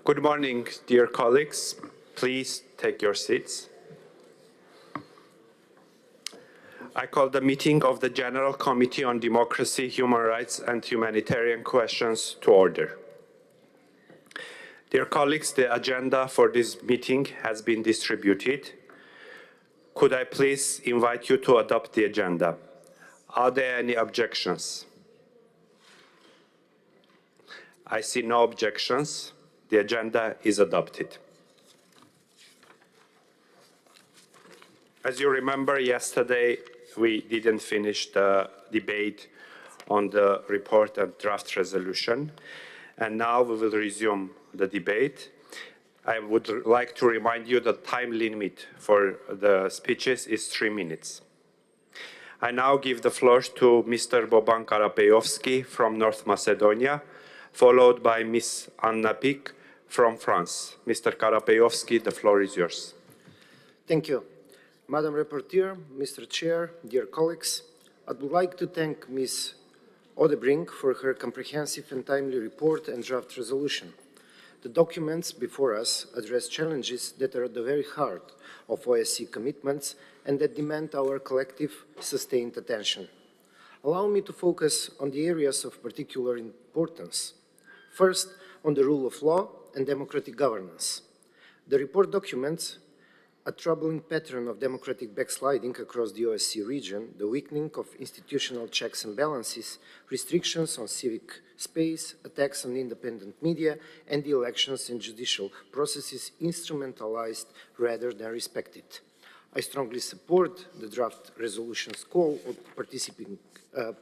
Good morning, dear colleagues. Please take your seats. I call the meeting of the General Committee on Democracy, Human Rights and Humanitarian Questions to order. Dear colleagues, the agenda for this meeting has been distributed. Could I please invite you to adopt the agenda? Are there any objections? I see no objections. The agenda is adopted. As you remember, yesterday we didn't finish the debate on the report and draft resolution, and now we will resume the debate. I would like to remind you that the time limit for the speeches is 3 minutes. I now give the floor to Mr. Boban Karapeyovski from North Macedonia, followed by Ms. Anna Pic from France. Mr. Karapeyovski, the floor is yours. Thank you. Madam Rapporteur, Mr. Chair, dear colleagues, I would like to thank Ms. Odebrink for her comprehensive and timely report and draft resolution. The documents before us address challenges that are at the very heart of OSCE commitments and that demand our collective, sustained attention. Allow me to focus on the areas of particular importance. First, on the rule of law and democratic governance. The report documents a troubling pattern of democratic backsliding across the OSCE region, the weakening of institutional checks and balances, restrictions on civic space, attacks on independent media, and the elections and judicial processes instrumentalized rather than respected. I strongly support the draft resolution's call on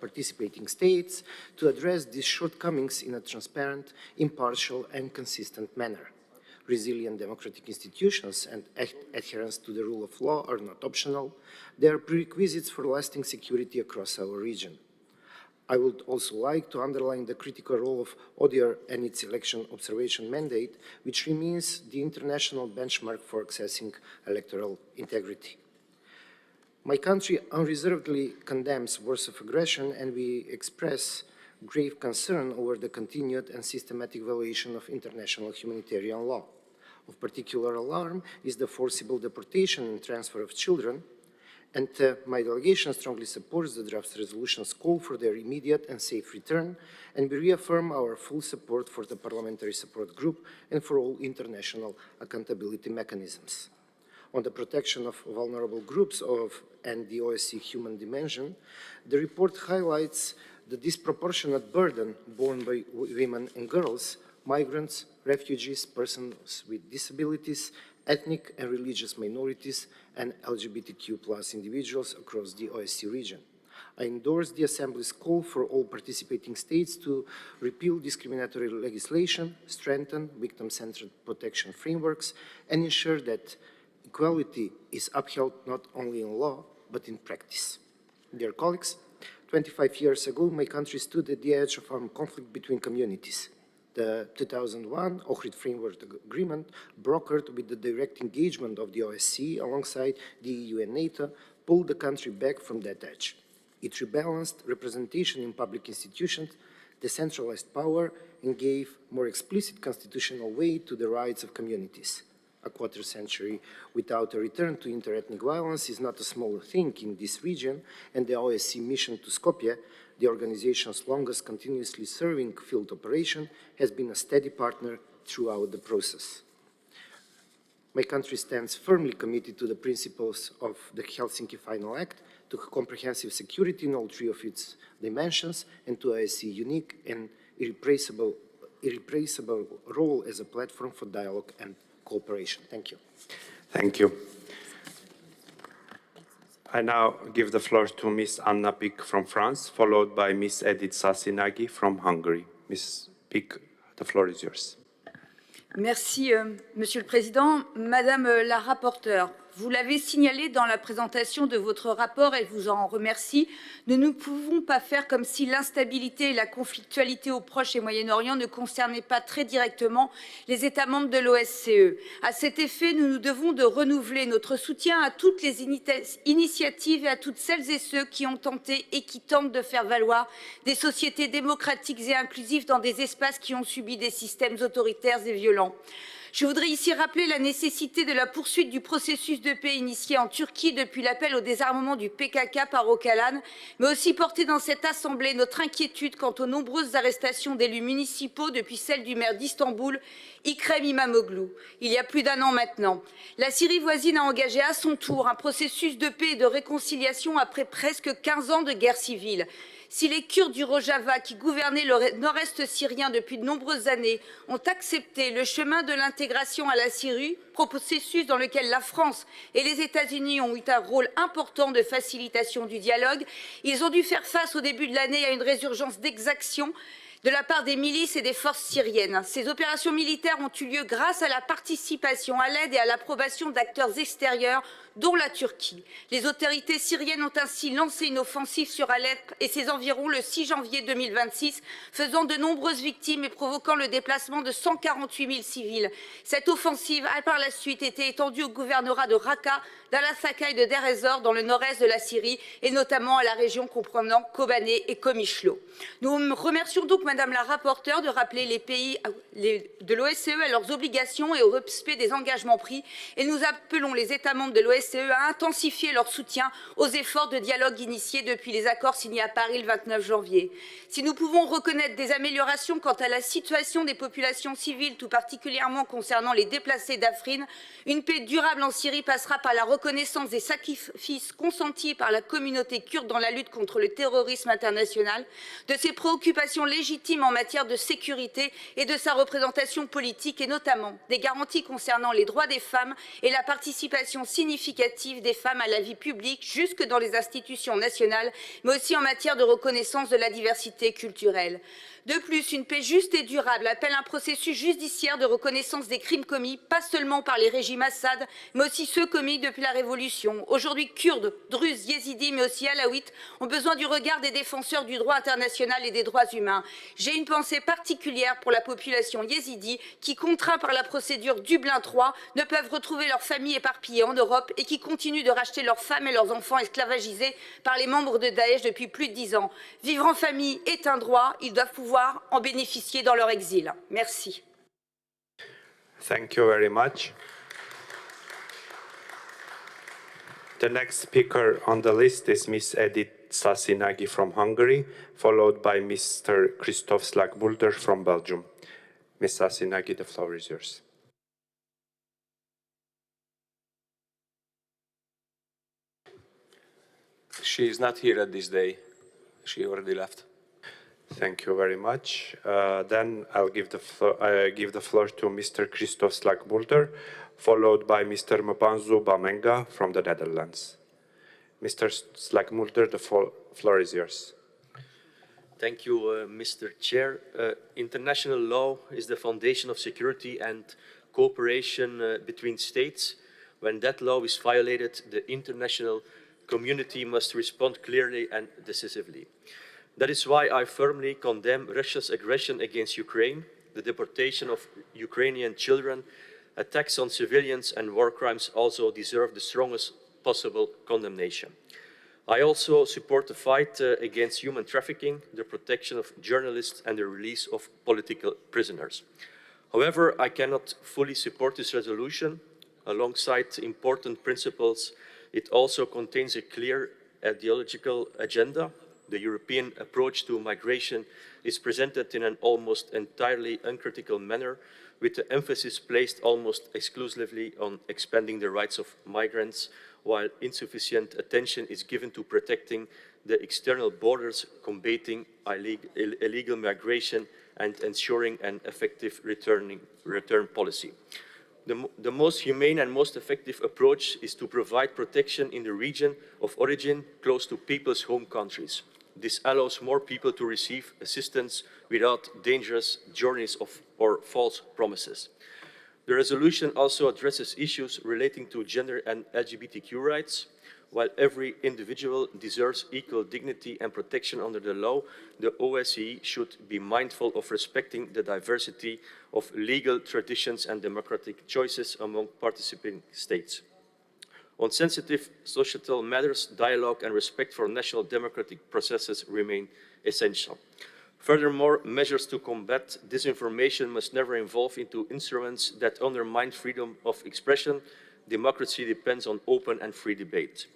participating states to address these shortcomings in a transparent, impartial, and consistent manner. Resilient democratic institutions and adherence to the rule of law are not optional. They are prerequisites for lasting security across our region. I would also like to underline the critical role of ODIHR and its election observation mandate, which remains the international benchmark for accessing electoral integrity. My country unreservedly condemns wars of aggression, and we express grave concern over the continued and systematic violation of international humanitarian law. Of particular alarm is the forcible deportation and transfer of children, and my delegation strongly supports the draft resolution's call for their immediate and safe return, and we reaffirm our full support for the Parliamentary Support Group and for all international accountability mechanisms. On the protection of vulnerable groups and the OSCE human dimension, the report highlights the disproportionate burden borne by women and girls, migrants, refugees, persons with disabilities, ethnic and religious minorities, and LGBTQ+ individuals across the OSCE region. I endorse the Assembly's call for all participating states to repeal discriminatory legislation, strengthen victim-centered protection frameworks, and ensure that equality is upheld not only in law, but in practice. Dear colleagues, 25 years ago, my country stood at the edge of armed conflict between communities. The 2001 Ohrid Framework Agreement, brokered with the direct engagement of the OSCE alongside the EU and NATO, pulled the country back from that edge. It rebalanced representation in public institutions, decentralized power, and gave more explicit constitutional weight to the rights of communities. A quarter century without a return to interethnic violence is not a small thing in this region, and the OSCE mission to Skopje, the organization's longest continuously serving field operation, has been a steady partner throughout the process. My country stands firmly committed to the principles of the Helsinki Final Act, to comprehensive security in all three of its dimensions, and to OSCE's unique and irreplaceable role as a platform for dialogue and cooperation. Thank you. Thank you. I now give the floor to Ms. Anna Pic from France, followed by Ms. Edith Sasinagi from Hungary. Ms. Pic, the floor is yours. Merci, Monsieur le Président. Madame la rapporteure, Vous l'avez signalé dans la présentation de votre rapport et vous en remercie, nous ne pouvons pas faire comme si l'instabilité et la conflictualité au Proche et Moyen-Orient ne concernaient pas très directement les États membres de l'OSCE. À cet effet, nous nous devons de renouveler notre soutien à toutes les initiatives et à toutes celles et ceux qui ont tenté et qui tentent de faire valoir des sociétés démocratiques et inclusives dans des espaces qui ont subi des systèmes autoritaires et violents. Je voudrais ici rappeler la nécessité de la poursuite du processus de paix initié en Turquie depuis l'appel au désarmement du PKK par Öcalan, mais aussi porter dans cette Assemblée notre inquiétude quant aux nombreuses arrestations d'élus municipaux depuis celle du maire d'Istanbul, Ekrem İmamoğlu, il y a plus d'1 an maintenant. La Syrie voisine a engagé à son tour un processus de paix et de réconciliation après presque 15 ans de guerre civile. Si les Kurdes du Rojava, qui gouvernaient le nord-est syrien depuis de nombreuses années, ont accepté le chemin de l'intégration à la Syrie, processus dans lequel la France et les États-Unis ont eu un rôle important de facilitation du dialogue, ils ont dû faire face au début de l'année à une résurgence d'exactions de la part des milices et des forces syriennes. Ces opérations militaires ont eu lieu grâce à la participation, à l'aide et à l'approbation d'acteurs extérieurs, dont la Turquie. Les autorités syriennes ont ainsi lancé une offensive sur Alep et ses environs le 6 janvier 2026, faisant de nombreuses victimes et provoquant le déplacement de 148 000 civils. Cette offensive a par la suite été étendue au gouvernorat de Raqqa, d'Al-Asaka et de Deir ez-Zor dans le nord-est de la Syrie et notamment à la région comprenant Kobané et Komishlo. Nous remercions donc Madame la rapporteure de rappeler les pays de l'OSCE à leurs obligations et au respect des engagements pris et nous appelons les États membres de l'OSCE à intensifier leur soutien aux efforts de dialogue initiés depuis les accords signés à Paris le 29 janvier. Si nous pouvons reconnaître des améliorations quant à la situation des populations civiles, tout particulièrement concernant les déplacés d'Afrine, une paix durable en Syrie passera par la reconnaissance des sacrifices consentis par la communauté kurde dans la lutte contre le terrorisme international, de ses préoccupations légitimes en matière de sécurité et de sa représentation politique et notamment des garanties concernant les droits des femmes et la participation significative des femmes à la vie publique jusque dans les institutions nationales, mais aussi en matière de reconnaissance de la diversité culturelle. De plus, une paix juste et durable appelle un processus judiciaire de reconnaissance des crimes commis, pas seulement par les régimes Assad, mais aussi ceux commis depuis la Révolution. Aujourd'hui, Kurdes, Druzes, Yézidis, mais aussi Alaouites ont besoin du regard des défenseurs du droit international et des droits humains. J'ai une pensée particulière pour la population yézidi qui, contraints par la procédure Dublin III, ne peuvent retrouver leurs familles éparpillées en Europe et qui continuent de racheter leurs femmes et leurs enfants esclavagisés par les membres de Daesh depuis plus de 10 ans. Vivre en famille est un droit, ils doivent pouvoir en bénéficier dans leur exil. Merci. Thank you very much. The next speaker on the list is Ms. Edith Sasinagi from Hungary, followed by Mr. Christoph Slagbulder from Belgium. Ms. Sasinagi, the floor is yours. She is not here at this day. She already left. Thank you very much. Then I'll give the floor to Mr. Christoph Slagbulder, followed by Mr. Mpanzu Bamenga from the Netherlands. Mr. Slagbulder, the floor is yours. Thank you, Mr. Chair. International law is the foundation of security and cooperation between states. When that law is violated, the international community must respond clearly and decisively. That is why I firmly condemn Russia's aggression against Ukraine, the deportation of Ukrainian children, attacks on civilians and war crimes also deserve the strongest possible condemnation. I also support the fight against human trafficking, the protection of journalists and the release of political prisoners. However, I cannot fully support this resolution. Alongside important principles, it also contains a clear ideological agenda. The European approach to migration is presented in an almost entirely uncritical manner, with the emphasis placed almost exclusively on expanding the rights of migrants, while insufficient attention is given to protecting the external borders, combating illegal migration, and ensuring an effective return policy. The most humane and most effective approach is to provide protection in the region of origin, close to people's home countries. This allows more people to receive assistance without dangerous journeys or false promises. The resolution also addresses issues relating to gender and LGBTQ rights. While every individual deserves equal dignity and protection under the law, the OSCE should be mindful of respecting the diversity of legal traditions and democratic choices among participating states. On sensitive societal matters, dialogue and respect for national democratic processes remain essential. Furthermore, measures to combat disinformation must never evolve into instruments that undermine freedom of expression. Democracy depends on open and free debate.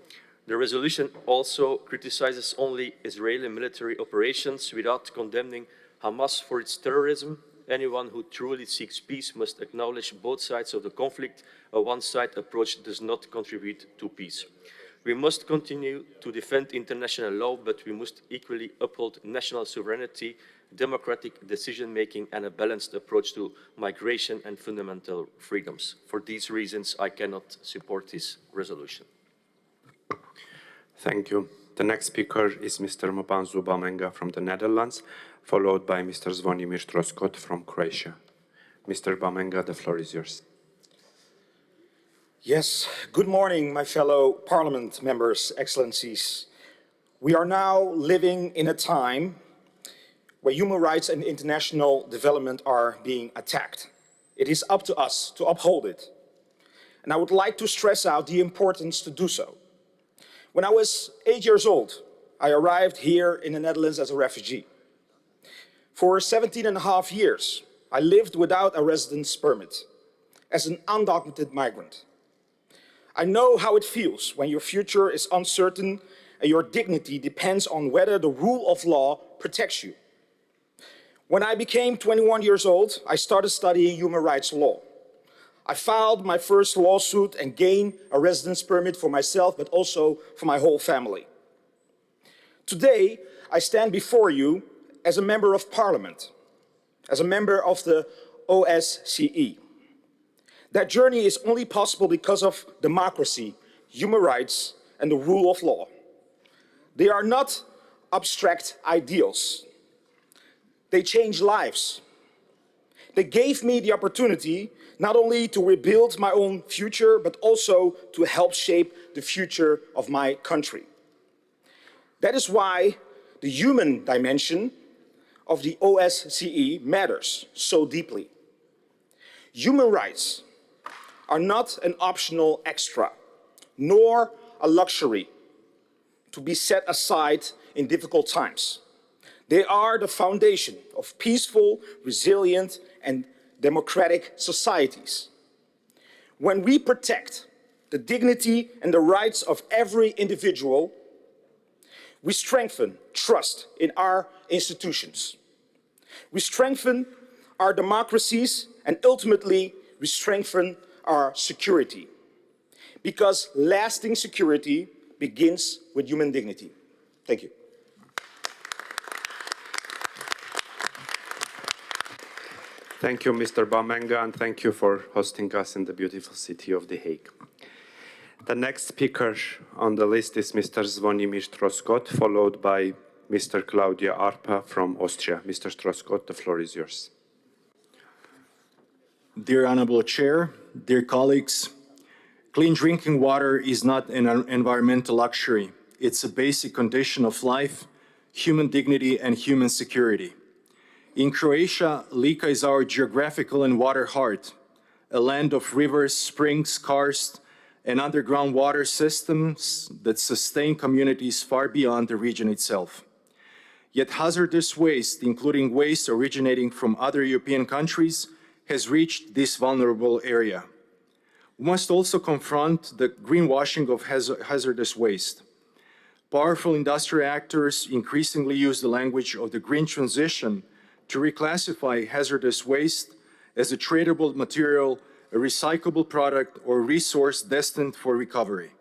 The resolution also criticizes only Israeli military operations without condemning Hamas for its terrorism. Anyone who truly seeks peace must acknowledge both sides of the conflict. A one-side approach does not contribute to peace. We must continue to defend international law, but we must equally uphold national sovereignty, democratic decision-making, and a balanced approach to migration and fundamental freedoms. For these reasons, I cannot support this resolution. Thank you. The next speaker is Mr. Mbanzu Bamenga from the Netherlands, followed by Mr. Zvonimir Troskot from Croatia. Mr. Bamenga, the floor is yours. Yes, good morning, my fellow Parliament members, Excellencies. We are now living in a time where human rights and international development are being attacked. It is up to us to uphold it. And I would like to stress out the importance to do so. When I was 8 years old, I arrived here in the Netherlands as a refugee. For 17.5 years, I lived without a residence permit, as an undocumented migrant. I know how it feels when your future is uncertain and your dignity depends on whether the rule of law protects you. When I became 21 years old, I started studying human rights law. I filed my first lawsuit and gained a residence permit for myself, but also for my whole family. Today, I stand before you as a member of Parliament, as a member of the OSCE. That journey is only possible because of democracy, human rights, and the rule of law. They are not abstract ideals. They change lives. They gave me the opportunity not only to rebuild my own future, but also to help shape the future of my country. That is why the human dimension of the OSCE matters so deeply. Human rights are not an optional extra, nor a luxury to be set aside in difficult times. They are the foundation of peaceful, resilient, and democratic societies. When we protect the dignity and the rights of every individual, we strengthen trust in our institutions. We strengthen our democracies, and ultimately we strengthen our security. Because lasting security begins with human dignity. Thank you. Thank you, Mr. Bamenga, and thank you for hosting us in the beautiful city of The Hague. The next speaker on the list is Mr. Zvonimir Troskot, followed by Mr. Claudia Arpa from Austria. Mr. Troskot, the floor is yours. Dear Honorable Chair, dear colleagues, clean drinking water is not an environmental luxury. It's a basic condition of life, human dignity, and human security. In Croatia, Lika is our geographical and water heart, a land of rivers, springs, karst, and underground water systems that sustain communities far beyond the region itself. Yet hazardous waste, including waste originating from other European countries, has reached this vulnerable area. We must also confront the greenwashing of hazardous waste. Powerful industrial actors increasingly use the language of the green transition to reclassify hazardous waste as a tradable material, a recyclable product, or resource destined for recovery.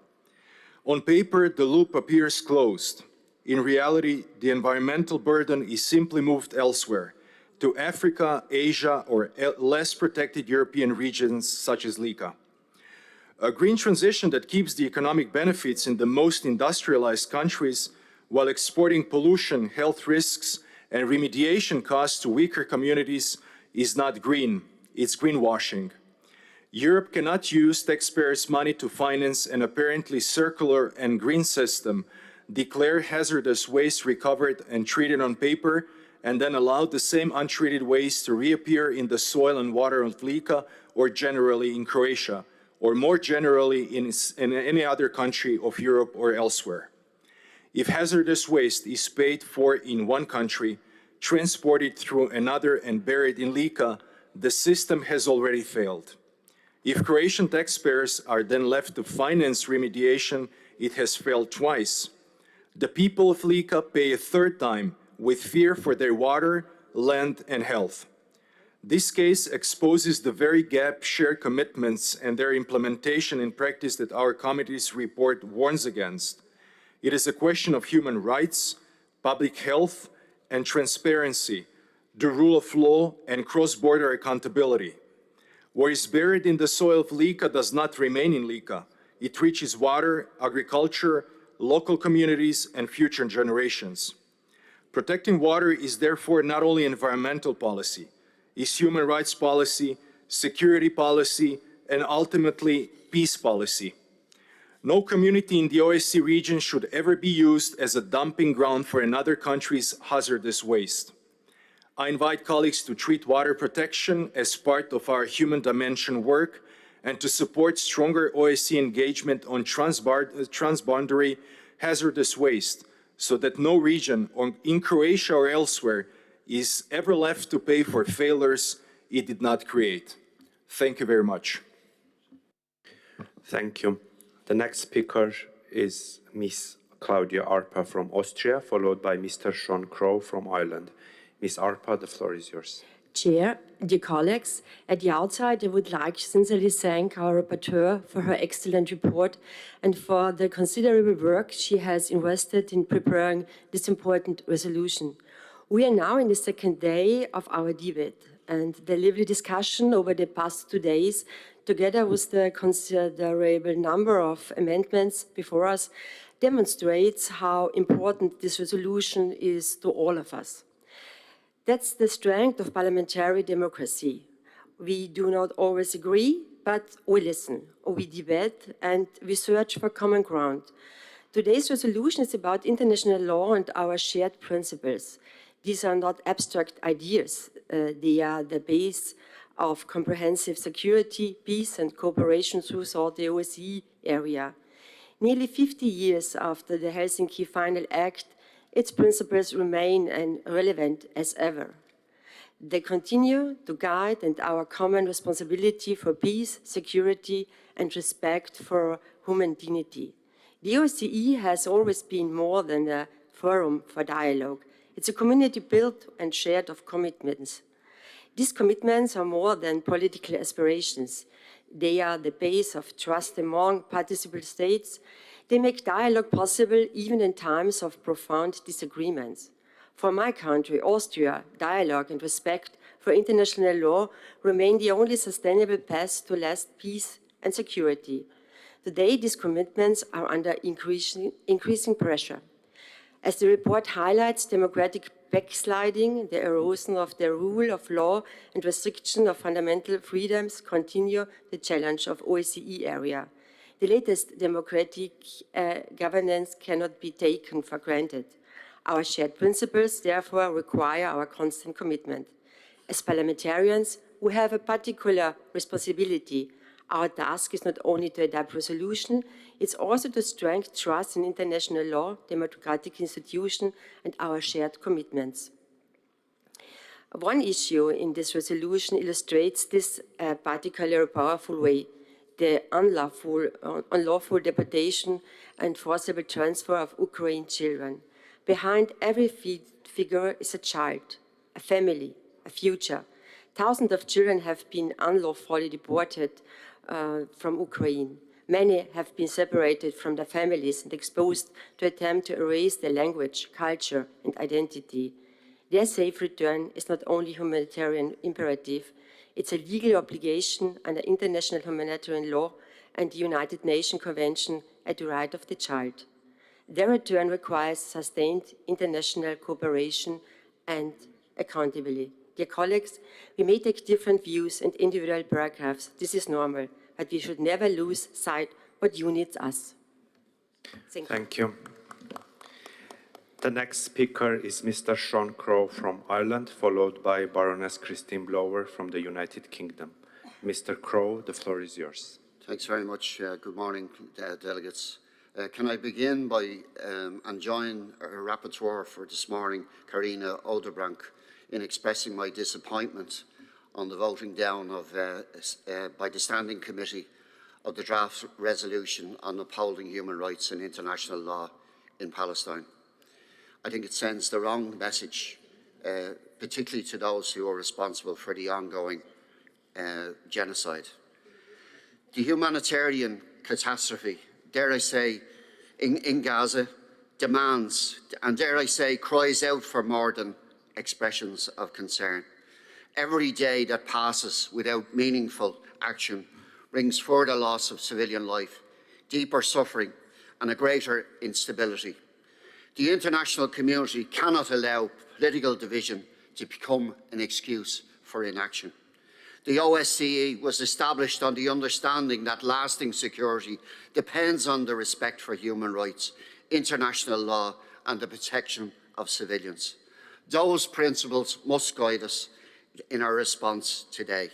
On paper, the loop appears closed. In reality, the environmental burden is simply moved elsewhere, to Africa, Asia, or less protected European regions such as Lika. A green transition that keeps the economic benefits in the most industrialized countries while exporting pollution, health risks, and remediation costs to weaker communities is not green, it's greenwashing. Europe cannot use taxpayers' money to finance an apparently circular and green system, declare hazardous waste recovered and treated on paper, and then allow the same untreated waste to reappear in the soil and water of Lika or generally in Croatia, or more generally in any other country of Europe or elsewhere. If hazardous waste is paid for in one country, transported through another and buried in Lika, the system has already failed. If Croatian taxpayers are then left to finance remediation, it has failed twice. The people of Lika pay a third time with fear for their water, land, and health. This case exposes the very gap shared commitments and their implementation in practice that our committee's report warns against. It is a question of human rights, public health, and transparency, the rule of law, and cross-border accountability. What is buried in the soil of Lika does not remain in Lika. It reaches water, agriculture, local communities, and future generations. Protecting water is therefore not only environmental policy, it's human rights policy, security policy, and ultimately peace policy. No community in the OSCE region should ever be used as a dumping ground for another country's hazardous waste. I invite colleagues to treat water protection as part of our human dimension work and to support stronger OSCE engagement on transboundary hazardous waste, so that no region in Croatia or elsewhere is ever left to pay for failures it did not create. Thank you very much. Thank you. The next speaker is Ms. Claudia Arpa from Austria, followed by Mr. Sean Crow from Ireland. Ms. Arpa, the floor is yours. Chair, dear colleagues, at the outset, I would like to sincerely thank our rapporteur for her excellent report and for the considerable work she has invested in preparing this important resolution. We are now in the second day of our debate, and the lively discussion over the past 2 days, together with the considerable number of amendments before us, demonstrates how important this resolution is to all of us. That's the strength of parliamentary democracy. We do not always agree, but we listen, we debate, and we search for common ground. Today's resolution is about international law and our shared principles. These are not abstract ideas. They are the base of comprehensive security, peace, and cooperation throughout the OSCE area. Nearly 50 years after the Helsinki Final Act, its principles remain as relevant as ever. They continue to guide our common responsibility for peace, security, and respect for human dignity. The OSCE has always been more than a forum for dialogue. It's a community built and shared of commitments. These commitments are more than political aspirations. They are the base of trust among participant states. They make dialogue possible even in times of profound disagreements. For my country, Austria, dialogue and respect for international law remain the only sustainable path to lasting peace and security. Today, these commitments are under increasing pressure. As the report highlights, democratic backsliding, the erosion of the rule of law, and restriction of fundamental freedoms continue the challenge of OSCE area. The latest democratic governance cannot be taken for granted. Our shared principles, therefore, require our constant commitment. As parliamentarians, we have a particular responsibility. Our task is not only to adopt resolution, it's also to strengthen trust in international law, democratic institutions, and our shared commitments. One issue in this resolution illustrates this particularly powerful way: the unlawful deportation and forcible transfer of Ukrainian children. Behind every figure is a child, a family, a future. Thousands of children have been unlawfully deported from Ukraine. Many have been separated from their families and exposed to attempt to erase their language, culture, and identity. Their safe return is not only a humanitarian imperative, it's a legal obligation under international humanitarian law and the United Nations Convention on the Right of the Child. Their return requires sustained international cooperation and accountability. Dear colleagues, we may take different views and individual paragraphs. This is normal, but we should never lose sight what unites us. Thank you. The next speaker is Mr. Sean Crowe from Ireland, followed by Baroness Christine Blower from the United Kingdom. Mr. Crowe, the floor is yours. Thanks very much. Good morning, delegates. Can I begin by and join our rapporteur for this morning, Karina Oderbrank, in expressing my disappointment on the voting down of by the Standing Committee of the draft resolution on upholding human rights and international law in Palestine. I think it sends the wrong message, particularly to those who are responsible for the ongoing genocide. The humanitarian catastrophe, dare I say, in Gaza, demands, and dare I say, cries out for more than expressions of concern. Every day that passes without meaningful action brings further loss of civilian life, deeper suffering, and a greater instability. The international community cannot allow political division to become an excuse for inaction. The OSCE was established on the understanding that lasting security depends on the respect for human rights, international law, and the protection of civilians. Those principles must guide us in our response today.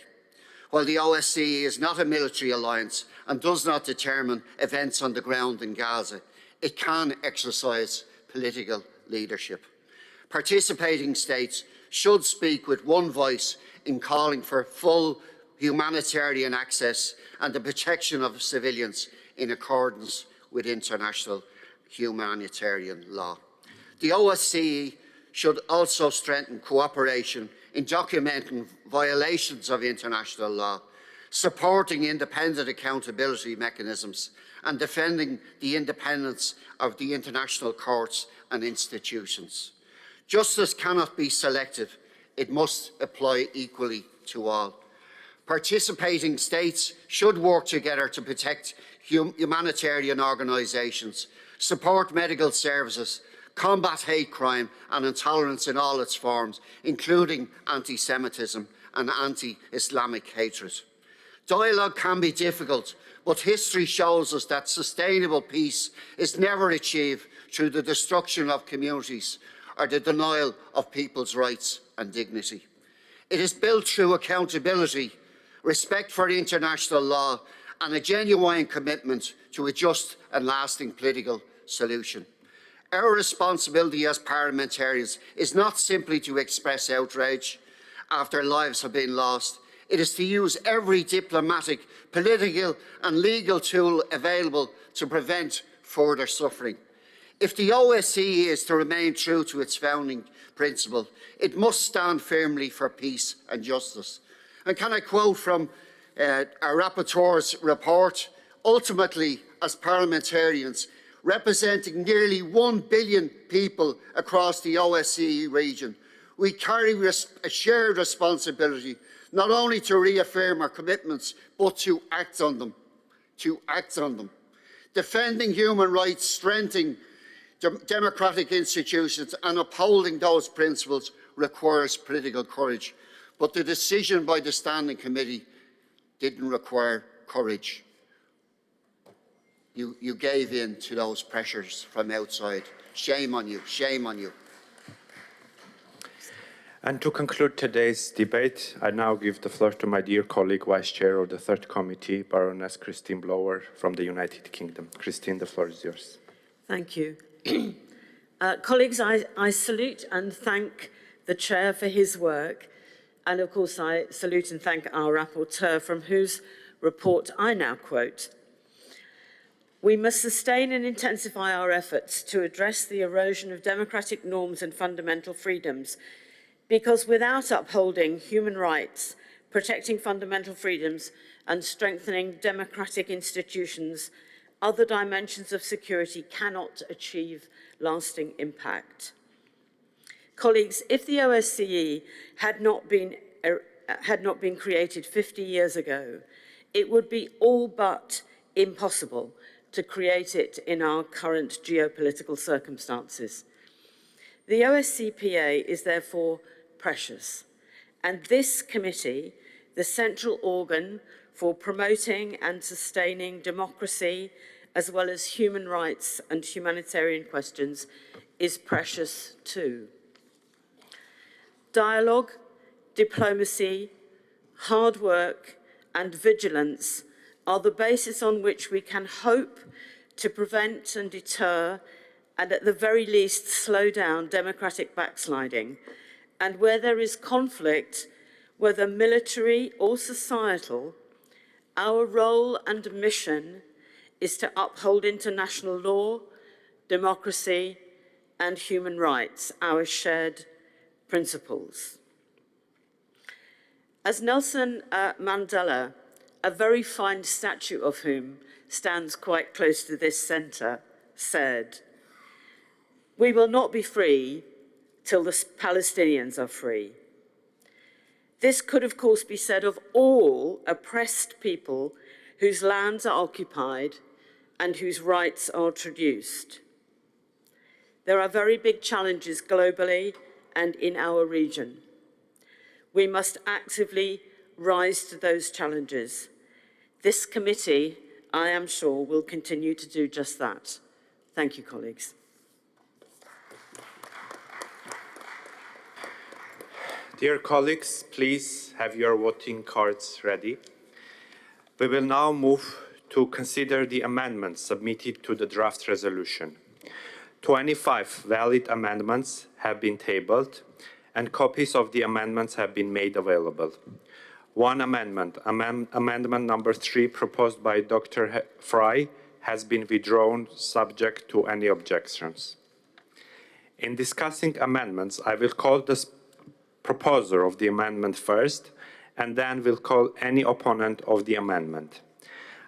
While the OSCE is not a military alliance and does not determine events on the ground in Gaza, it can exercise political leadership. Participating states should speak with one voice in calling for full humanitarian access and the protection of civilians in accordance with international humanitarian law. The OSCE should also strengthen cooperation in documenting violations of international law, supporting independent accountability mechanisms, and defending the independence of the international courts and institutions. Justice cannot be selective. It must apply equally to all. Participating states should work together to protect humanitarian organisations, support medical services, combat hate crime and intolerance in all its forms, including anti-Semitism and anti-Islamic hatred. Dialogue can be difficult, but history shows us that sustainable peace is never achieved through the destruction of communities or the denial of people's rights and dignity. It is built through accountability, respect for international law, and a genuine commitment to a just and lasting political solution. Our responsibility as parliamentarians is not simply to express outrage after lives have been lost. It is to use every diplomatic, political and legal tool available to prevent further suffering. If the OSCE is to remain true to its founding principle, it must stand firmly for peace and justice. And can I quote from our rapporteur's report? Ultimately, as parliamentarians, representing nearly 1 billion people across the OSCE region, we carry a shared responsibility not only to reaffirm our commitments, but to act on them. Defending human rights, strengthening democratic institutions and upholding those principles requires political courage. But the decision by the Standing Committee didn't require courage. You gave in to those pressures from outside. Shame on you, shame on you. And to conclude today's debate, I now give the floor to my dear colleague, Vice Chair of the Third Committee, Baroness Christine Blower from the United Kingdom. Christine, the floor is yours. Thank you. Colleagues, I salute and thank the Chair for his work. And of course, I salute and thank our rapporteur, from whose report I now quote. We must sustain and intensify our efforts to address the erosion of democratic norms and fundamental freedoms, because without upholding human rights, protecting fundamental freedoms, and strengthening democratic institutions, other dimensions of security cannot achieve lasting impact. Colleagues, if the OSCE had not been created 50 years ago, it would be all but impossible to create it in our current geopolitical circumstances. The OSCPA is therefore precious, and this committee, the central organ for promoting and sustaining democracy, as well as human rights and humanitarian questions, is precious too. Dialogue, diplomacy, hard work, and vigilance are the basis on which we can hope to prevent and deter, and at the very least slow down democratic backsliding. And where there is conflict, whether military or societal, our role and mission is to uphold international law, democracy, and human rights, our shared principles. As Nelson Mandela, a very fine statue of whom stands quite close to this centre, said, "We will not be free till the Palestinians are free." This could, of course, be said of all oppressed people whose lands are occupied and whose rights are traduced. There are very big challenges globally and in our region. We must actively rise to those challenges. This committee, I am sure, will continue to do just that. Thank you, colleagues. Dear colleagues, please have your voting cards ready. We will now move to consider the amendments submitted to the draft resolution. 25 valid amendments have been tabled, and copies of the amendments have been made available. One amendment, amendment number 3, proposed by Dr. Fry, has been withdrawn subject to any objections. In discussing amendments, I will call the proposer of the amendment first, and then will call any opponent of the amendment.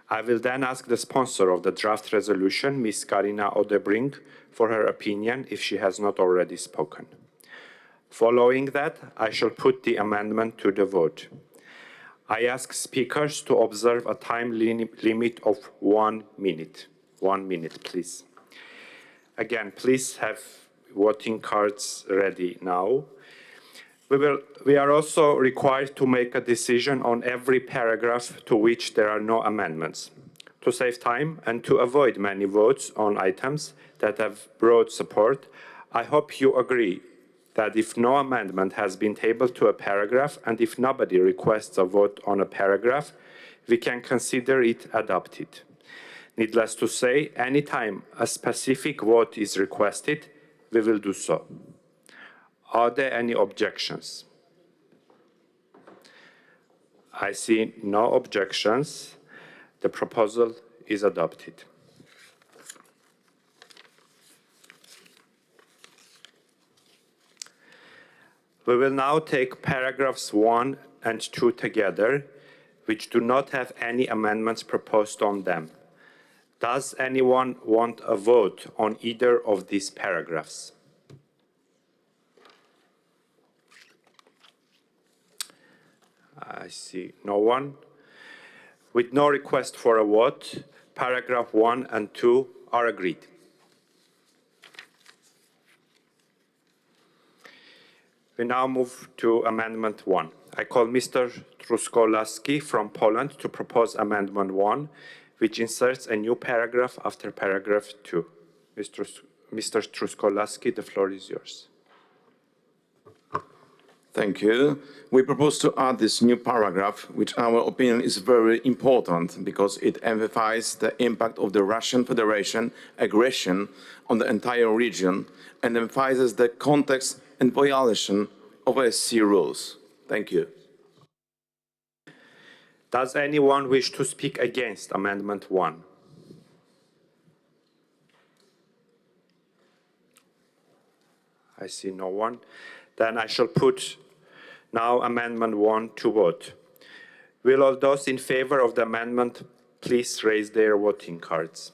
I will then ask the sponsor of the draft resolution, Ms. Carina Odebrink, for her opinion if she has not already spoken. Following that, I shall put the amendment to the vote. I ask speakers to observe a time limit of 1 minute. 1 minute, please. Again, please have voting cards ready now. We are also required to make a decision on every paragraph to which there are no amendments. To save time and to avoid many votes on items that have broad support, I hope you agree that if no amendment has been tabled to a paragraph and if nobody requests a vote on a paragraph, we can consider it adopted. Needless to say, anytime a specific vote is requested, we will do so. Are there any objections? I see no objections. The proposal is adopted. We will now take paragraphs 1 and 2 together, which do not have any amendments proposed on them. Does anyone want a vote on either of these paragraphs? I see no one. With no request for a vote, paragraph 1 and 2 are agreed. We now move to Amendment 1. I call Mr. Truskolaski from Poland to propose Amendment 1, which inserts a new paragraph after paragraph 2. Mr. Truskolaski, the floor is yours. Thank you. We propose to add this new paragraph, which our opinion is very important because it emphasizes the impact of the Russian Federation aggression on the entire region and emphasizes the context and violation of OSCE rules. Thank you. Does anyone wish to speak against Amendment 1? I see no one. Then I shall put now Amendment 1 to vote. Will all those in favor of the amendment please raise their voting cards?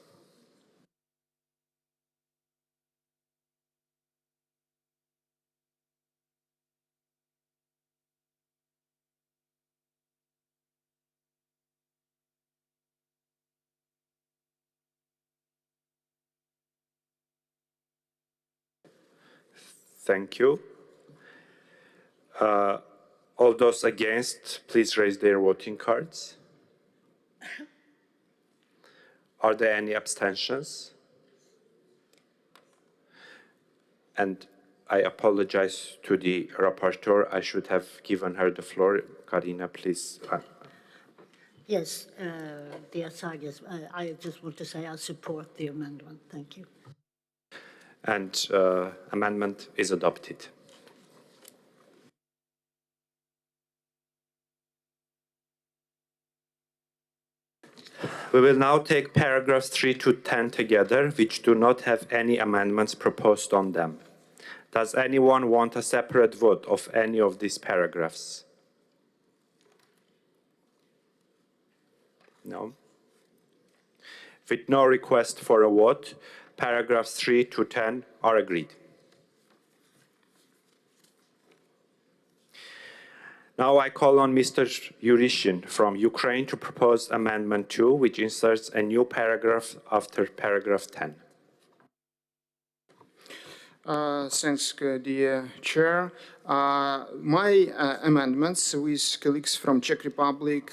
Thank you. All those against, please raise their voting cards. Are there any abstentions? And I apologize to the rapporteur. I should have given her the floor. Karina, please. Yes, dear Sagas, I just want to say I support the amendment. Thank you. And amendment is adopted. We will now take paragraphs 3 to 10 together, which do not have any amendments proposed on them. Does anyone want a separate vote of any of these paragraphs? No. With no request for a vote, paragraphs 3 to 10 are agreed. Now I call on Mr. Yurishin from Ukraine to propose Amendment 2, which inserts a new paragraph after paragraph 10. Thanks, dear Chair. My amendments with colleagues from Czech Republic,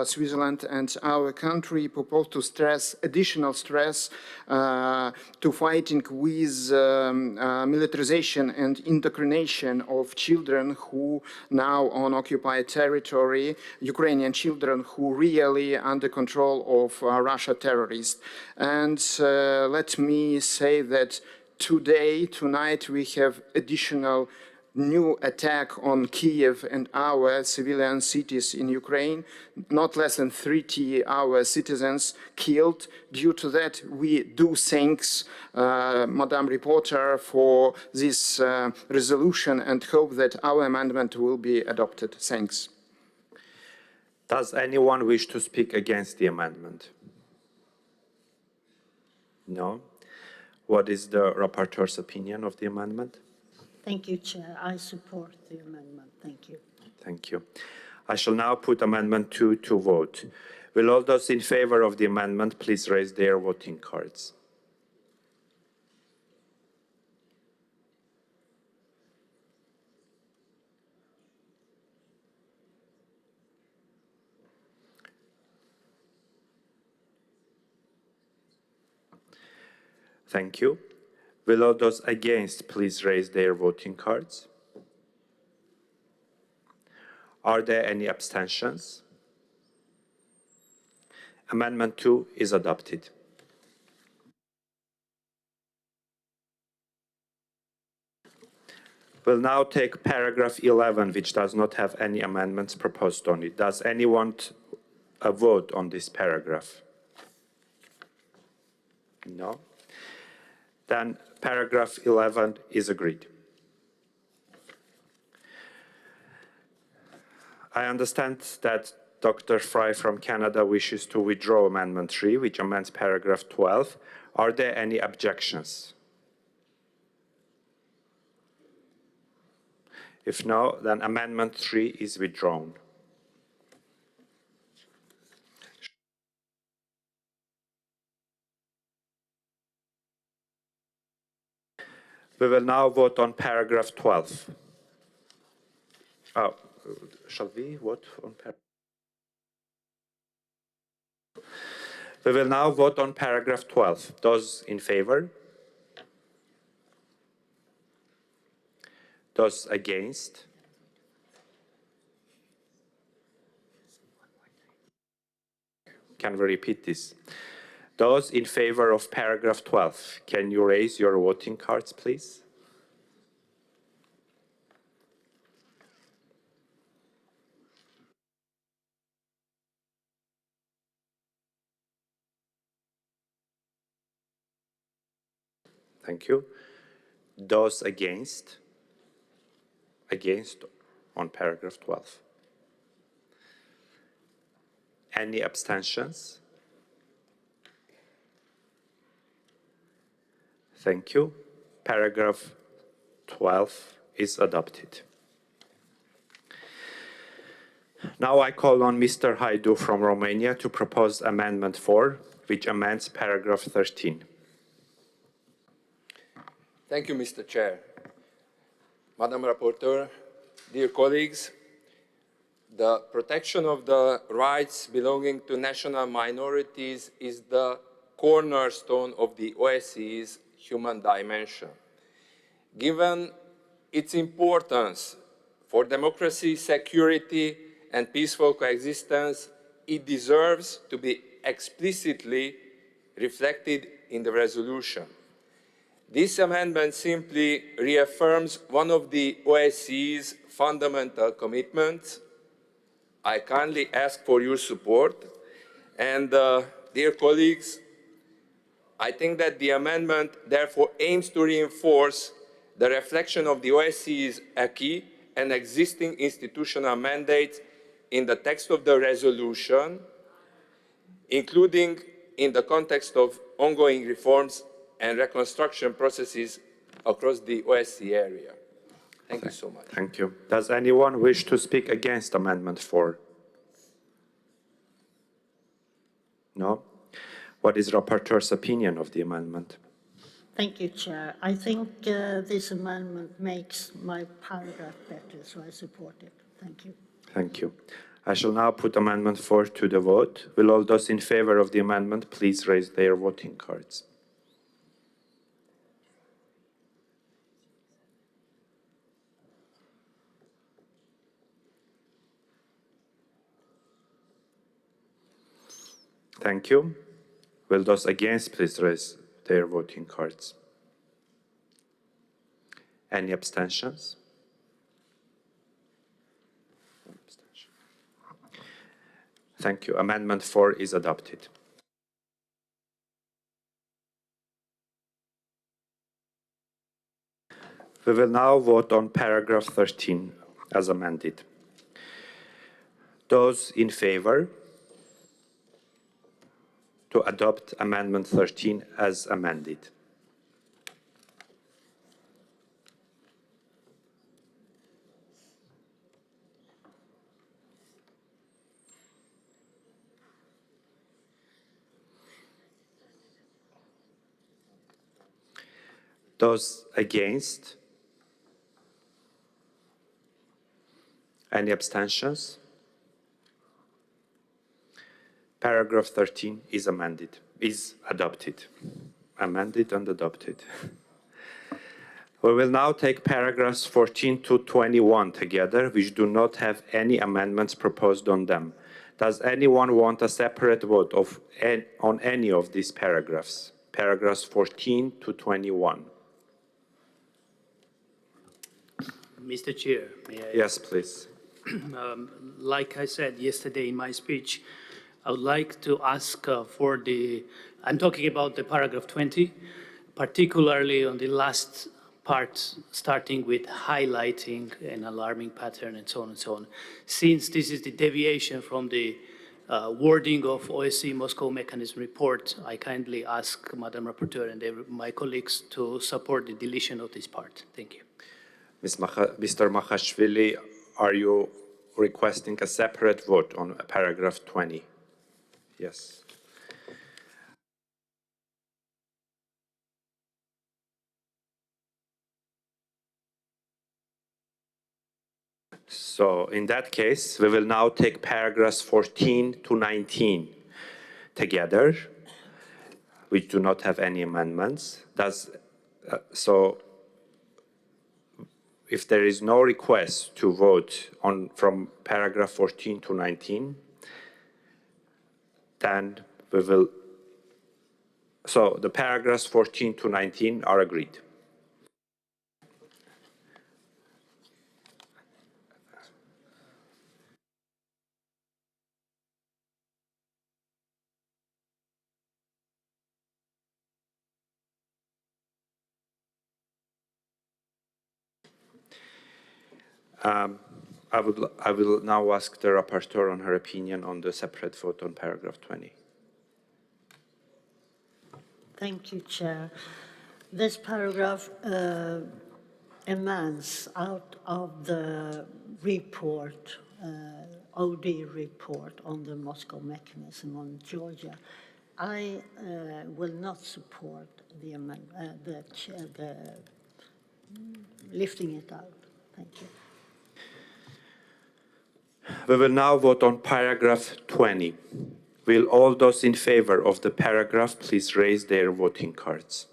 Switzerland and our country propose to stress additional stress to fighting with militarization and indoctrination of children who now on occupied territory, Ukrainian children who really under control of Russia terrorists. And let me say that tonight, we have additional new attack on Kiev and our civilian cities in Ukraine. Not less than 30 our citizens killed. Due to that, we do thanks, Madam Reporter, for this resolution and hope that our amendment will be adopted. Thanks. Does anyone wish to speak against the amendment? No. What is the rapporteur's opinion of the amendment? Thank you, Chair. I support the amendment. Thank you. Thank you. I shall now put Amendment 2 to vote. Will all those in favor of the amendment please raise their voting cards? Thank you. Will all those against please raise their voting cards? Are there any abstentions? Amendment 2 is adopted. We'll now take paragraph 11, which does not have any amendments proposed on it. Does anyone want a vote on this paragraph? No. Then paragraph 11 is agreed. I understand that Dr. Fry from Canada wishes to withdraw Amendment 3, which amends paragraph 12. Are there any objections? If no, then Amendment 3 is withdrawn. We will now vote on paragraph 12. Oh, shall we vote on paragraph? We will now vote on paragraph 12. Those in favor? Those against? Can we repeat this? Those in favor of paragraph 12, can you raise your voting cards, please? Thank you. Those against? Against on paragraph 12. Any abstentions? Thank you. Paragraph 12 is adopted. Now I call on Mr. Haidu from Romania to propose Amendment 4, which amends paragraph 13. Thank you, Mr. Chair. Madam Rapporteur, dear colleagues, the protection of the rights belonging to national minorities is the cornerstone of the OSCE's human dimension. Given its importance for democracy, security, and peaceful coexistence, it deserves to be explicitly reflected in the resolution. This amendment simply reaffirms one of the OSCE's fundamental commitments. I kindly ask for your support. And dear colleagues, I think that the amendment therefore aims to reinforce the reflection of the OSCE's acquis and existing institutional mandates in the text of the resolution, including in the context of ongoing reforms and reconstruction processes across the OSCE area. Thank you so much. Thank you. Does anyone wish to speak against Amendment 4? No? What is Rapporteur's opinion of the amendment? Thank you, Chair. I think this amendment makes my paragraph better, so I support it. Thank you. Thank you. I shall now put Amendment 4 to the vote. Will all those in favor of the amendment please raise their voting cards? Thank you. Will those against please raise their voting cards? Any abstentions? Thank you. Amendment 4 is adopted. We will now vote on paragraph 13 as amended. Those in favor to adopt Amendment 13 as amended? Those against? Any abstentions? Paragraph 13 is adopted. Amended and adopted. We will now take paragraphs 14 to 21 together, which do not have any amendments proposed on them. Does anyone want a separate vote on any of these paragraphs? Paragraphs 14 to 21. Mr. Chair, may I? Yes, please. Like I said yesterday in my speech, I would like to ask I'm talking about the paragraph 20, particularly on the last part, starting with highlighting an alarming pattern and so on and so on. Since this is the deviation from the wording of OSCE Moscow Mechanism report, I kindly ask Madam Rapporteur and my colleagues to support the deletion of this part. Thank you. Mr. Makhashvili, are you requesting a separate vote on paragraph 20? Yes. So in that case, we will now take paragraphs 14 to 19 together, which do not have any amendments. So if there is no request to vote from paragraph 14 to 19, then we will, so the paragraphs 14 to 19 are agreed. I will now ask the rapporteur on her opinion on the separate vote on paragraph 20. Thank you, Chair. This paragraph emanates out of the report, OD report on the Moscow Mechanism on Georgia. I will not support the amendment, the lifting it out. Thank you. We will now vote on paragraph 20. Will all those in favor of the paragraph please raise their voting cards?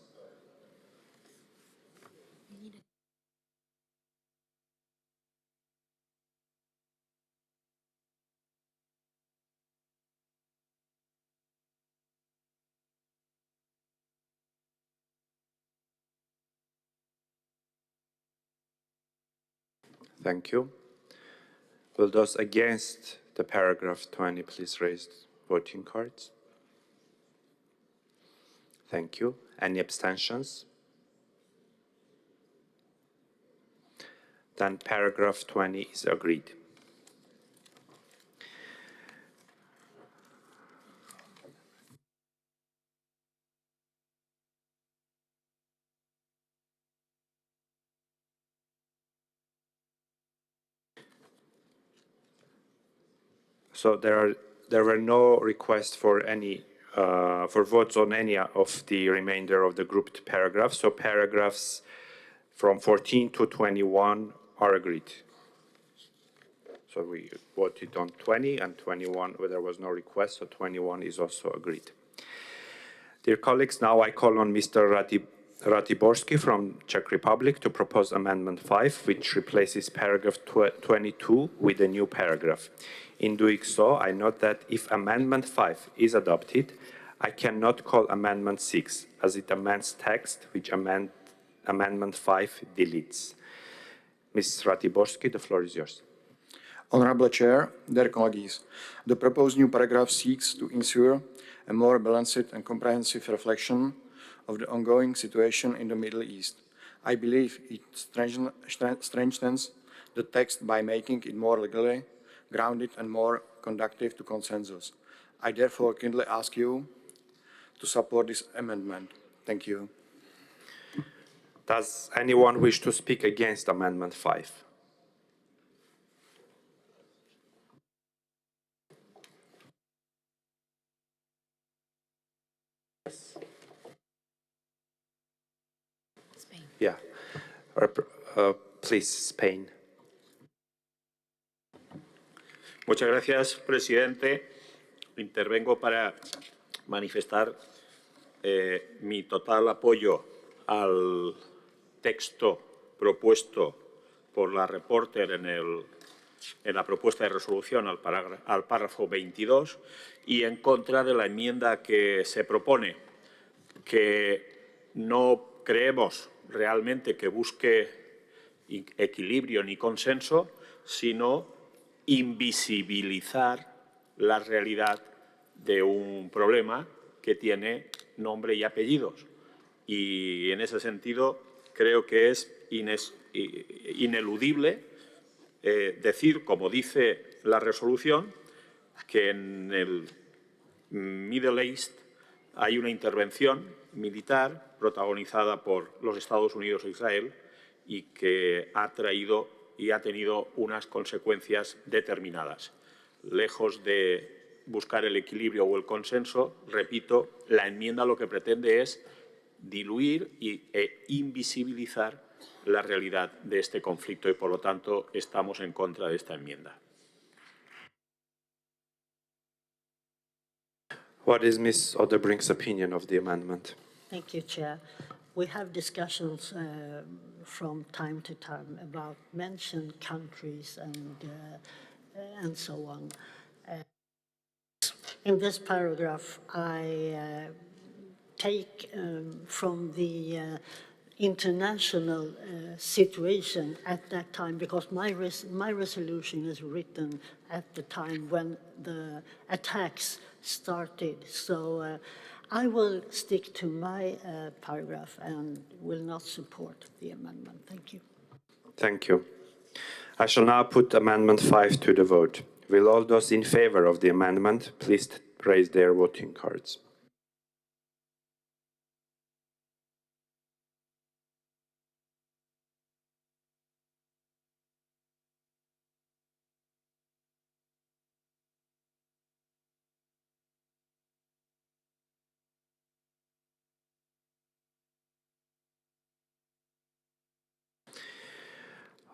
Thank you. Will those against the paragraph 20 please raise voting cards? Thank you. Any abstentions? Then paragraph 20 is agreed. So there were no requests for any for votes on any of the remainder of the grouped paragraphs. So paragraphs from 14 to 21 are agreed. So we voted on 20 and 21 where there was no request, so 21 is also agreed. Dear colleagues, now I call on Mr. Ratiborski from Czech Republic to propose Amendment 5, which replaces paragraph 22 with a new paragraph. In doing so, I note that if Amendment 5 is adopted, I cannot call Amendment 6, as it amends text which Amendment 5 deletes. Ms. Ratiborski, the floor is yours. Honorable Chair, dear colleagues, the proposed new paragraph seeks to ensure a more balanced and comprehensive reflection of the ongoing situation in the Middle East. I believe it strengthens the text by making it more legally grounded and more conducive to consensus. I therefore kindly ask you to support this amendment. Thank you. Does anyone wish to speak against Amendment 5? Spain. Yeah. Please, Spain. Muchas gracias, presidente. Intervengo para manifestar mi total apoyo al texto propuesto por la reporter en la propuesta de resolución al párrafo 22 y en contra de la enmienda que se propone, que no creemos realmente que busque equilibrio ni consenso, sino invisibilizar la realidad de un problema que tiene nombre y apellidos. Y en ese sentido creo que es ineludible decir, como dice la resolución, que en el Middle East hay una intervención militar protagonizada por los Estados Unidos e Israel y que ha traído y ha tenido unas consecuencias determinadas. Lejos de buscar el equilibrio o el consenso, repito, la enmienda lo que pretende es diluir e invisibilizar la realidad de este conflicto y, por lo tanto, estamos en contra de esta enmienda. What is Ms. Odebrink's opinion of the amendment? Thank you, Chair. We have discussions from time to time about mentioned countries and so on. In this paragraph, I take from the international situation at that time, because my resolution is written at the time when the attacks started. So I will stick to my paragraph and will not support the amendment. Thank you. Thank you. I shall now put Amendment 5 to the vote. Will all those in favor of the amendment please raise their voting cards?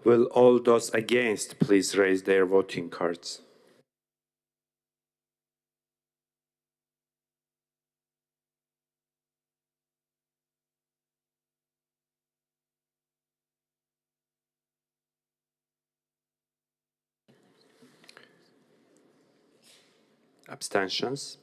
Will all those against please raise their voting cards? Abstentions?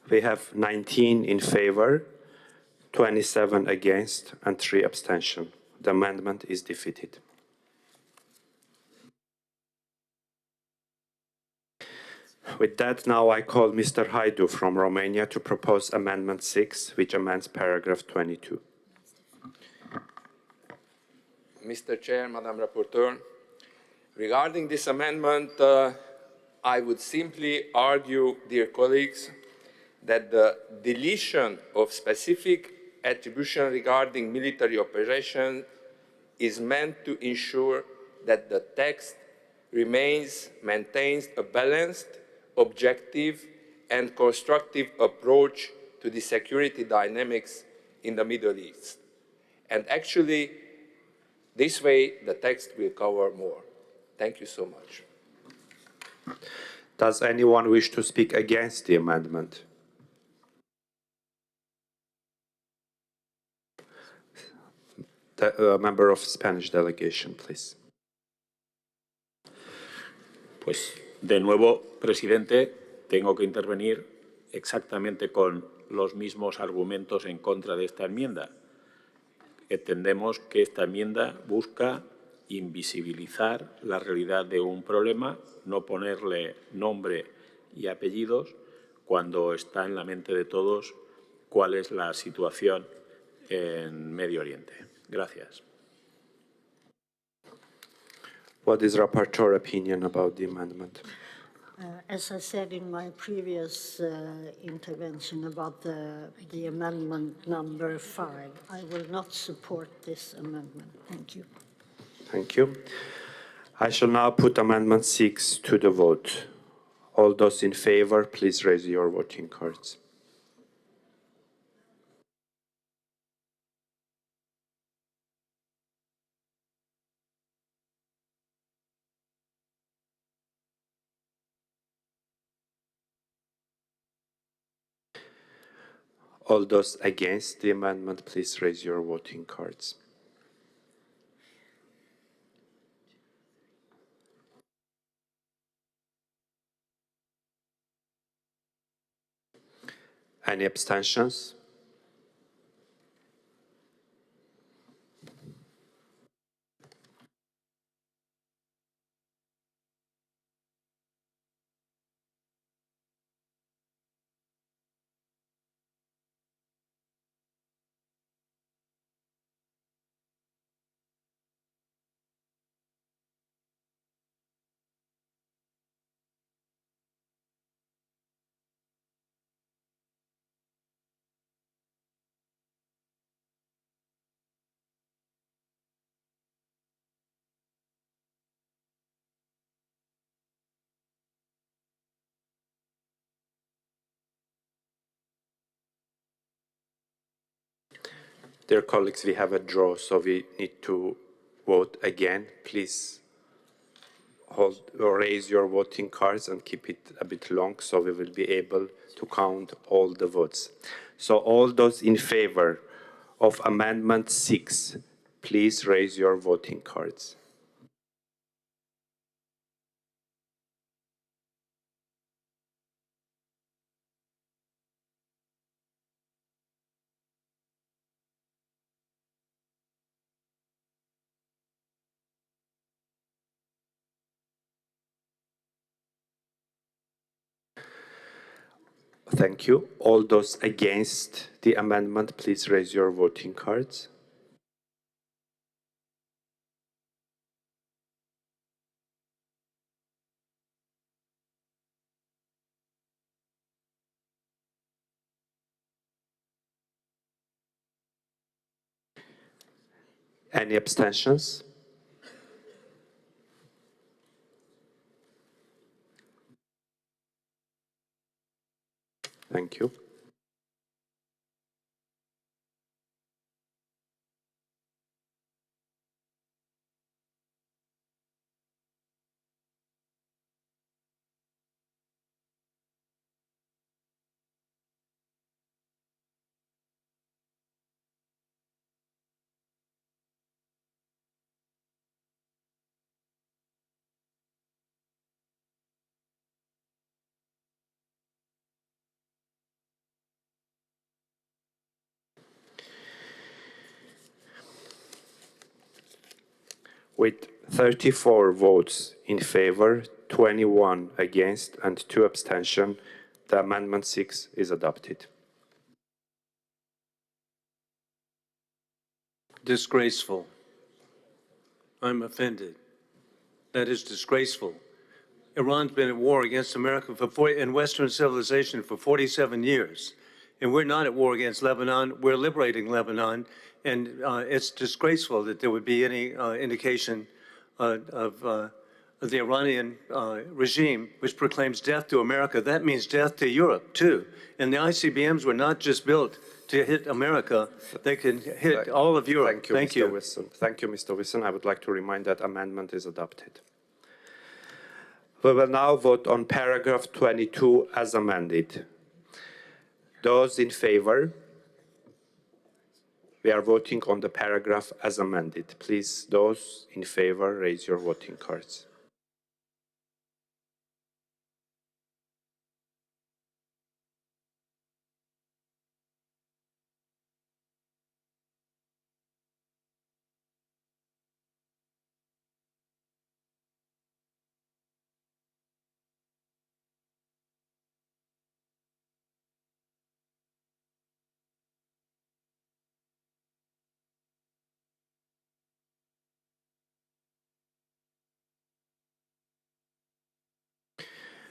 We have 19 in favor, 27 against, and 3 abstention. The amendment is defeated. With that, now I call Mr. Haidu from Romania to propose Amendment 6, which amends paragraph 22. Mr. Chair, Madam Rapporteur, regarding this amendment, I would simply argue, dear colleagues, that the deletion of specific attribution regarding military operation is meant to ensure that the text maintains a balanced, objective, and constructive approach to the security dynamics in the Middle East. And actually, this way, the text will cover more. Thank you so much. Does anyone wish to speak against the amendment? The member of Spanish delegation, please. Pues, de nuevo, presidente, tengo que intervenir exactamente con los mismos argumentos en contra de esta enmienda. Entendemos que esta enmienda busca invisibilizar la realidad de un problema, no ponerle nombre y apellidos cuando está en la mente de todos cuál es la situación en Medio Oriente. Gracias. What is rapporteur opinion about the amendment? As I said in my previous intervention about the amendment number 5, I will not support this amendment. Thank you. Thank you. I shall now put Amendment 6 to the vote. All those in favor, please raise your voting cards. All those against the amendment, please raise your voting cards. Any abstentions? Dear colleagues, we have a draw, so we need to vote again. Please hold or raise your voting cards and keep it a bit long so we will be able to count all the votes. So all those in favor of Amendment 6, please raise your voting cards. Thank you. All those against the amendment, please raise your voting cards. Any abstentions? Thank you. With 34 votes in favor, 21 against, and 2 abstentions, the Amendment 6 is adopted. Disgraceful. I'm offended. That is disgraceful. Iran's been at war against America and Western civilization for 47 years. And we're not at war against Lebanon. We're liberating Lebanon. And it's disgraceful that there would be any indication of the Iranian regime, which proclaims death to America. That means death to Europe, too. And the ICBMs were not just built to hit America. They can hit all of Europe. Thank you, Mr. Wilson. Thank you, Mr. Wilson. I would like to remind that amendment is adopted. We will now vote on paragraph 22 as amended. Those in favor? We are voting on the paragraph as amended. Please, those in favor, raise your voting cards.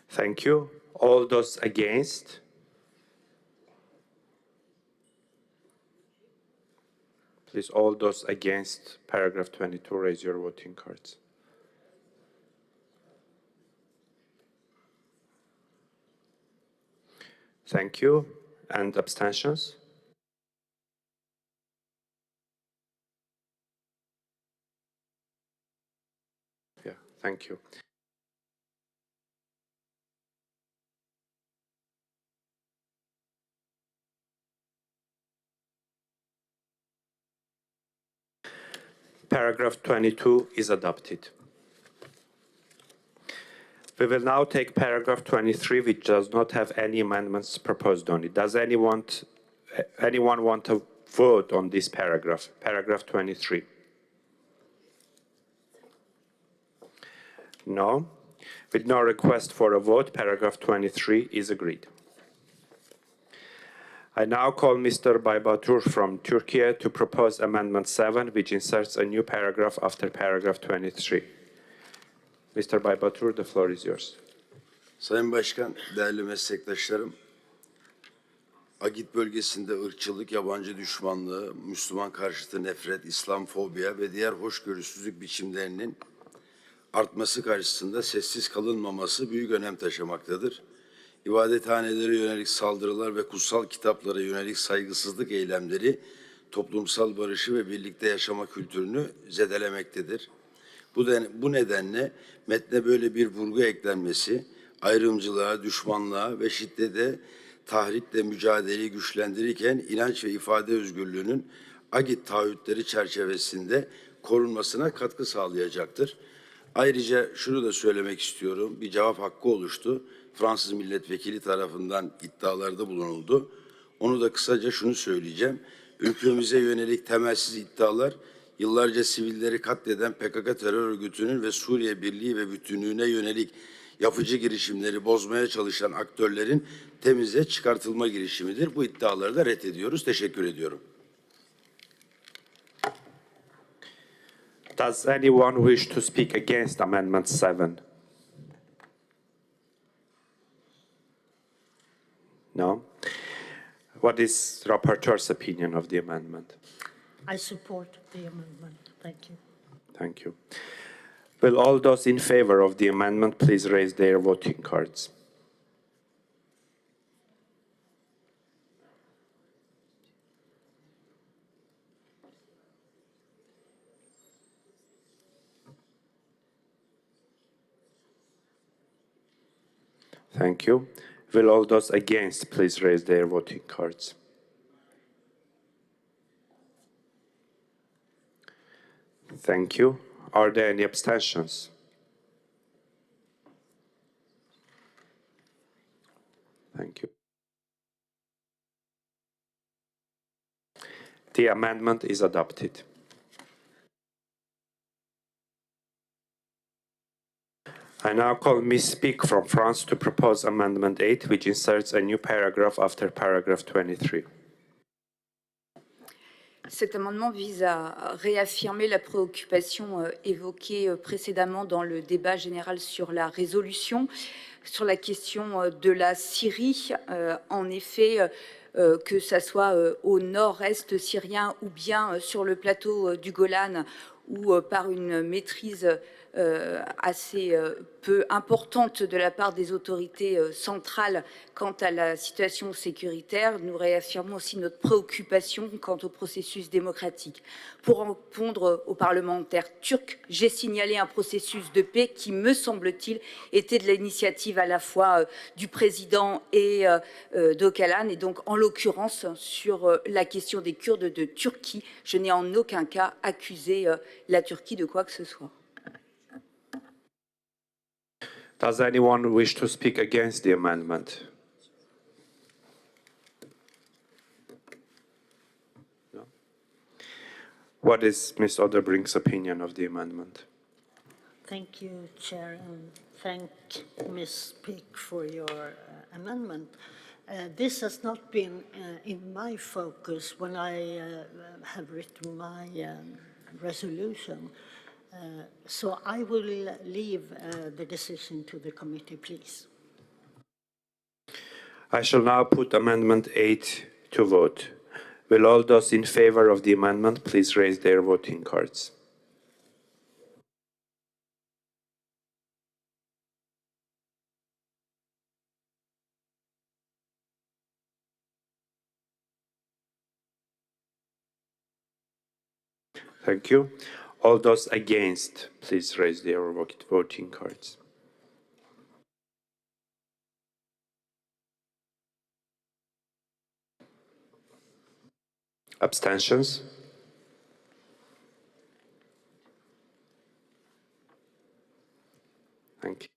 Thank you. All those against? Please, all those against paragraph 22, raise your voting cards. Thank you. And abstentions? Yeah, thank you. Paragraph 22 is adopted. We will now take paragraph 23, which does not have any amendments proposed on it. Does anyone want to vote on this paragraph, paragraph 23? No. With no request for a vote, paragraph 23 is agreed. I now call Mr. Baybatur from Turkey to propose Amendment 7, which inserts a new paragraph after paragraph 23. Mr. Baybatur, the floor is yours. Sayın Başkan, değerli meslektaşlarım, Agit bölgesinde ırkçılık, yabancı düşmanlığı, Müslüman karşıtı nefret, İslamfobya ve diğer hoşgörüsüzlük biçimlerinin artması karşısında sessiz kalınmaması büyük önem taşımaktadır. İbadethanelere yönelik saldırılar ve kutsal kitaplara yönelik saygısızlık eylemleri toplumsal barışı ve birlikte yaşama kültürünü zedelemektedir. Bu nedenle metne böyle bir vurgu eklenmesi, ayrımcılığa, düşmanlığa ve şiddete, tahrikle mücadeleyi güçlendirirken inanç ve ifade özgürlüğünün Agit taahhütleri çerçevesinde korunmasına katkı sağlayacaktır. Ayrıca şunu da söylemek istiyorum, bir cevap hakkı oluştu. Fransız milletvekili tarafından iddialarda bulunuldu. Onu da kısaca şunu söyleyeceğim. Ülkemize yönelik temelsiz iddialar, yıllarca sivilleri katleden PKK terör örgütünün ve Suriye Birliği ve bütünlüğüne yönelik yapıcı girişimleri bozmaya çalışan aktörlerin temize çıkartılma girişimidir. Bu iddiaları da reddediyoruz. Teşekkür ediyorum. Does anyone wish to speak against Amendment 7? No? What is the rapporteur's opinion of the amendment? I support the amendment. Thank you. Thank you. Will all those in favor of the amendment please raise their voting cards? Thank you. Will all those against please raise their voting cards? Thank you. Are there any abstentions? Thank you. The amendment is adopted. I now call Ms. Speak from France to propose Amendment 8, which inserts a new paragraph after paragraph 23. Cet amendement vise à réaffirmer la préoccupation évoquée précédemment dans le débat général sur la résolution, sur la question de la Syrie. En effet, que ce soit au nord-est syrien ou bien sur le plateau du Golan, ou par une maîtrise assez peu importante de la part des autorités centrales quant à la situation sécuritaire, nous réaffirmons aussi notre préoccupation quant au processus démocratique. Pour répondre aux parlementaires turcs, j'ai signalé un processus de paix qui, me semble-t-il, était de l'initiative à la fois du président et d'Öcalan, et donc en l'occurrence sur la question des Kurdes de Turquie, je n'ai en aucun cas accusé la Turquie de quoi que ce soit. Does anyone wish to speak against the amendment? No? What is Ms. Oderbrink's opinion of the amendment? Thank you, Chair, and thank Ms. Pick for your amendment. This has not been in my focus when I have written my resolution. So I will leave the decision to the committee, please. I shall now put Amendment 8 to vote. Will all those in favor of the amendment please raise their voting cards? Thank you. All those against, please raise their voting cards. Abstentions? Thank you.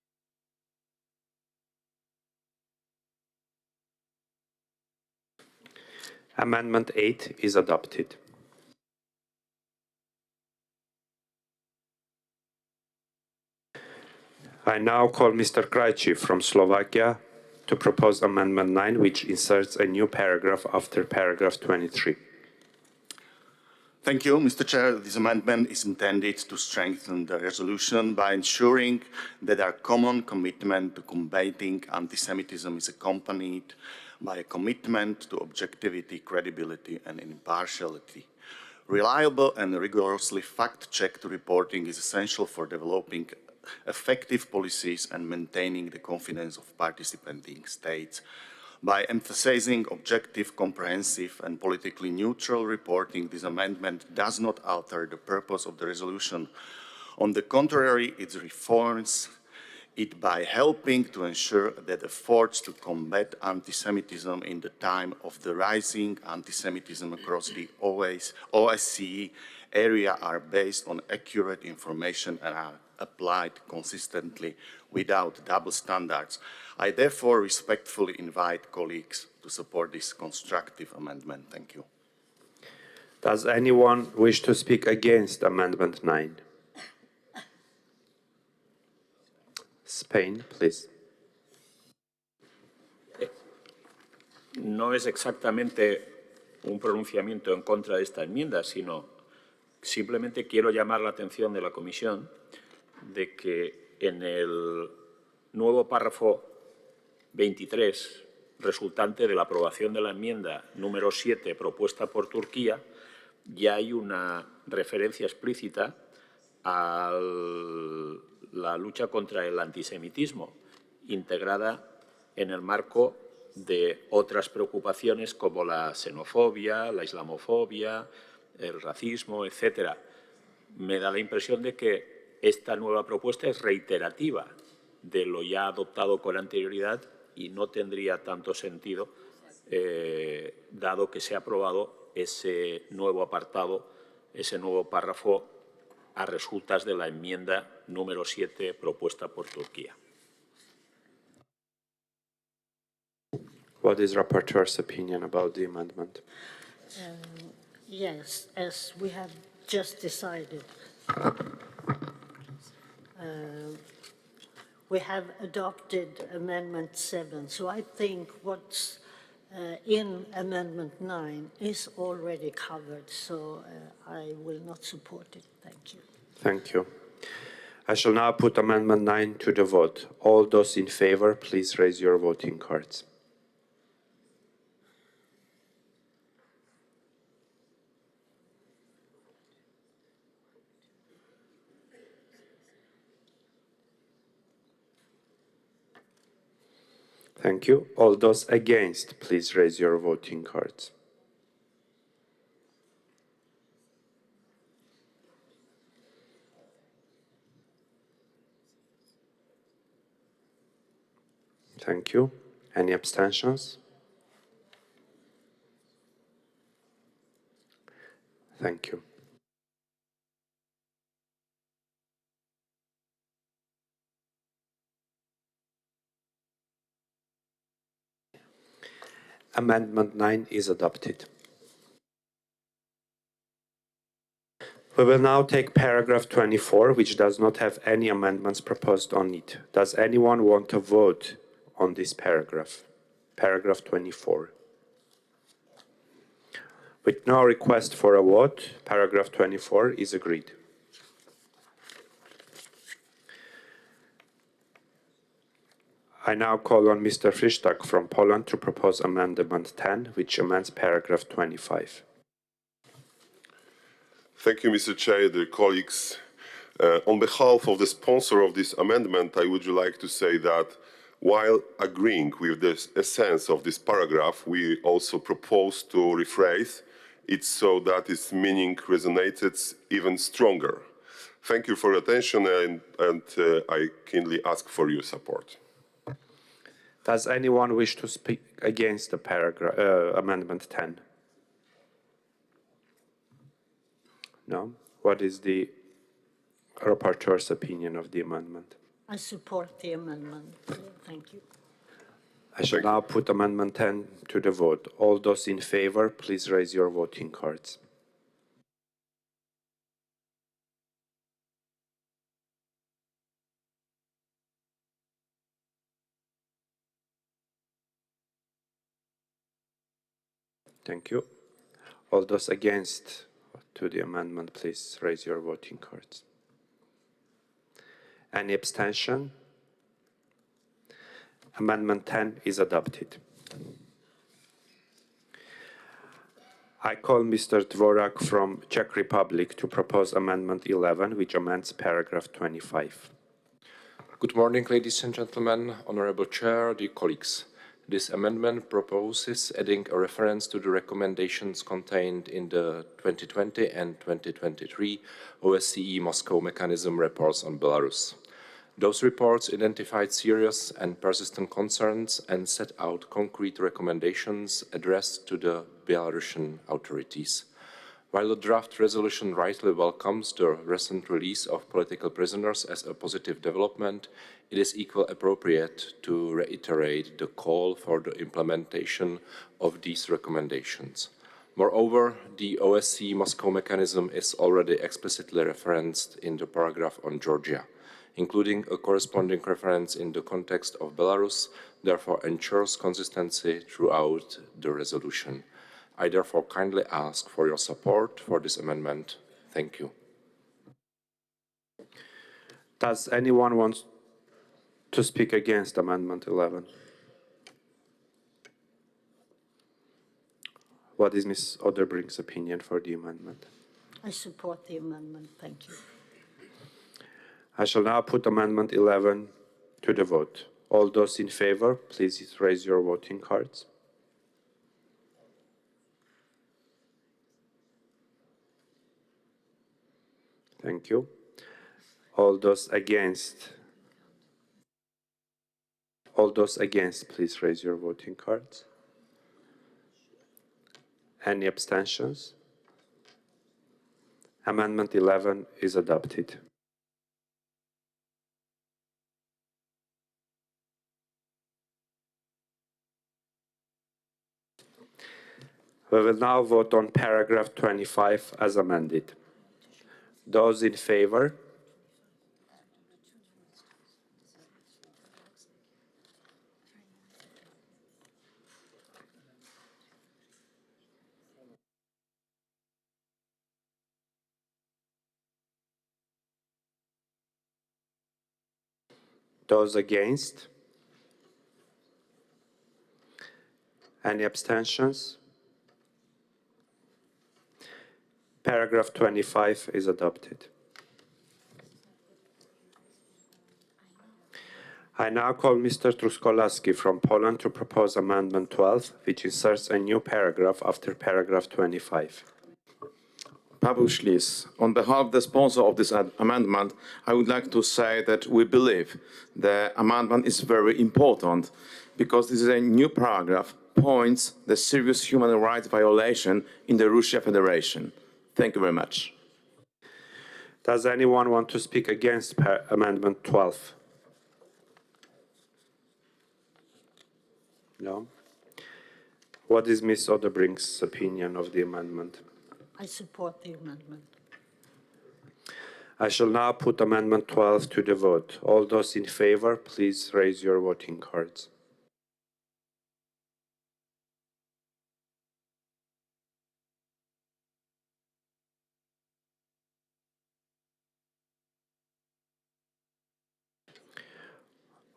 Amendment 8 is adopted. I now call Mr. Krajci from Slovakia to propose Amendment 9, which inserts a new paragraph after paragraph 23. Thank you, Mr. Chair. This amendment is intended to strengthen the resolution by ensuring that our common commitment to combating anti-Semitism is accompanied by a commitment to objectivity, credibility, and impartiality. Reliable and rigorously fact-checked reporting is essential for developing effective policies and maintaining the confidence of participating states. By emphasizing objective, comprehensive, and politically neutral reporting, this amendment does not alter the purpose of the resolution. On the contrary, it reforms it by helping to ensure that efforts to combat anti-Semitism in the time of the rising anti-Semitism across the OSCE area are based on accurate information and are applied consistently without double standards. I therefore respectfully invite colleagues to support this constructive amendment. Thank you. Does anyone wish to speak against Amendment 9? Spain, please. No es exactamente un pronunciamiento en contra de esta enmienda, sino simplemente quiero llamar la atención de la Comisión de que en el nuevo párrafo 23, resultante de la aprobación de la enmienda número 7 propuesta por Turquía, ya hay una referencia explícita a la lucha contra el antisemitismo, integrada en el marco de otras preocupaciones como la xenofobia, la islamofobia, el racismo, etc. Me da la impresión de que esta nueva propuesta es reiterativa de lo ya adoptado con anterioridad y no tendría tanto sentido, dado que se ha aprobado ese nuevo apartado, ese nuevo párrafo a resultas de la enmienda número 7 propuesta por Turquía. What is rapporteur's opinion about the amendment? Yes, as we have just decided, we have adopted Amendment 7. So I think what's in Amendment 9 is already covered. So I will not support it. Thank you. Thank you. I shall now put Amendment 9 to the vote. All those in favor, please raise your voting cards. Thank you. All those against, please raise your voting cards. Thank you. Any abstentions? Thank you. Amendment 9 is adopted. We will now take paragraph 24, which does not have any amendments proposed on it. Does anyone want to vote on this paragraph? Paragraph 24. With no request for a vote, paragraph 24 is agreed. I now call on Mr. Frisztak from Poland to propose Amendment 10, which amends paragraph 25. Thank you, Mr. Chair, dear colleagues. On behalf of the sponsor of this amendment, I would like to say that while agreeing with the essence of this paragraph, we also propose to rephrase it so that its meaning resonates even stronger. Thank you for your attention, and I kindly ask for your support. Does anyone wish to speak against the paragraph, Amendment 10? No? What is the rapporteur's opinion of the amendment? I support the amendment. Thank you. I shall now put Amendment 10 to the vote. All those in favor, please raise your voting cards. Thank you. All those against to the amendment, please raise your voting cards. Any abstention? Amendment 10 is adopted. I call Mr. Dvorak from Czech Republic to propose Amendment 11, which amends paragraph 25. Good morning, ladies and gentlemen, Honorable Chair, dear colleagues. This amendment proposes adding a reference to the recommendations contained in the 2020 and 2023 OSCE Moscow Mechanism reports on Belarus. Those reports identified serious and persistent concerns and set out concrete recommendations addressed to the Belarusian authorities. While the draft resolution rightly welcomes the recent release of political prisoners as a positive development, it is equally appropriate to reiterate the call for the implementation of these recommendations. Moreover, the OSCE Moscow mechanism is already explicitly referenced in the paragraph on Georgia, including a corresponding reference in the context of Belarus, therefore ensures consistency throughout the resolution. I therefore kindly ask for your support for this amendment. Thank you. Does anyone want to speak against Amendment 11? What is Ms. Oderbrink's opinion for the amendment? I support the amendment. Thank you. I shall now put Amendment 11 to the vote. All those in favor, please raise your voting cards. Thank you. All those against, please raise your voting cards. Any abstentions? Amendment 11 is adopted. We will now vote on paragraph 25 as amended. Those in favor? Those against? Any abstentions? Paragraph 25 is adopted. I now call Mr. Truskolaski from Poland to propose Amendment 12, which inserts a new paragraph after paragraph 25. Pavel Schliss, on behalf of the sponsor of this amendment, I would like to say that we believe the amendment is very important because this is a new paragraph points the serious human rights violation in the Russian Federation. Thank you very much. Does anyone want to speak against Amendment 12? No? What is Ms. Odebrink's opinion of the amendment? I support the amendment. I shall now put Amendment 12 to the vote. All those in favor, please raise your voting cards.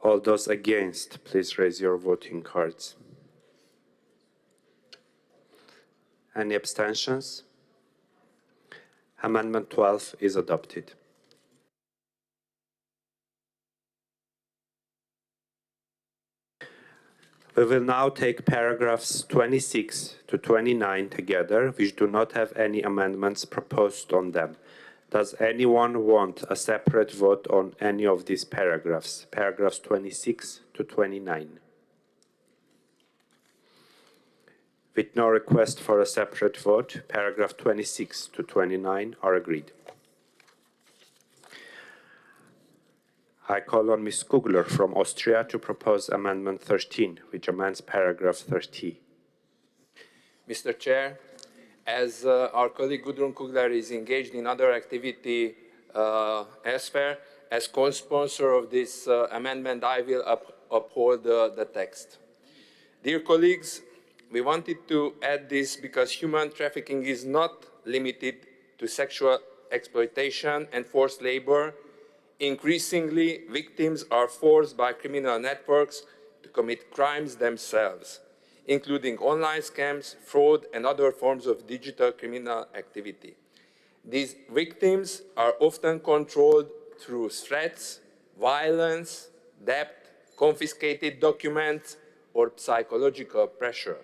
All those against, please raise your voting cards. Any abstentions? Amendment 12 is adopted. We will now take paragraphs 26 to 29 together, which do not have any amendments proposed on them. Does anyone want a separate vote on any of these paragraphs, paragraphs 26 to 29? With no request for a separate vote, paragraph 26 to 29 are agreed. I call on Ms. Kugler from Austria to propose Amendment 13, which amends paragraph 30. Mr. Chair, as our colleague Gudrun Kugler is engaged in other activity elsewhere, as co-sponsor of this amendment, I will uphold the text. Dear colleagues, we wanted to add this because human trafficking is not limited to sexual exploitation and forced labor. Increasingly, victims are forced by criminal networks to commit crimes themselves, including online scams, fraud, and other forms of digital criminal activity. These victims are often controlled through threats, violence, debt, confiscated documents, or psychological pressure.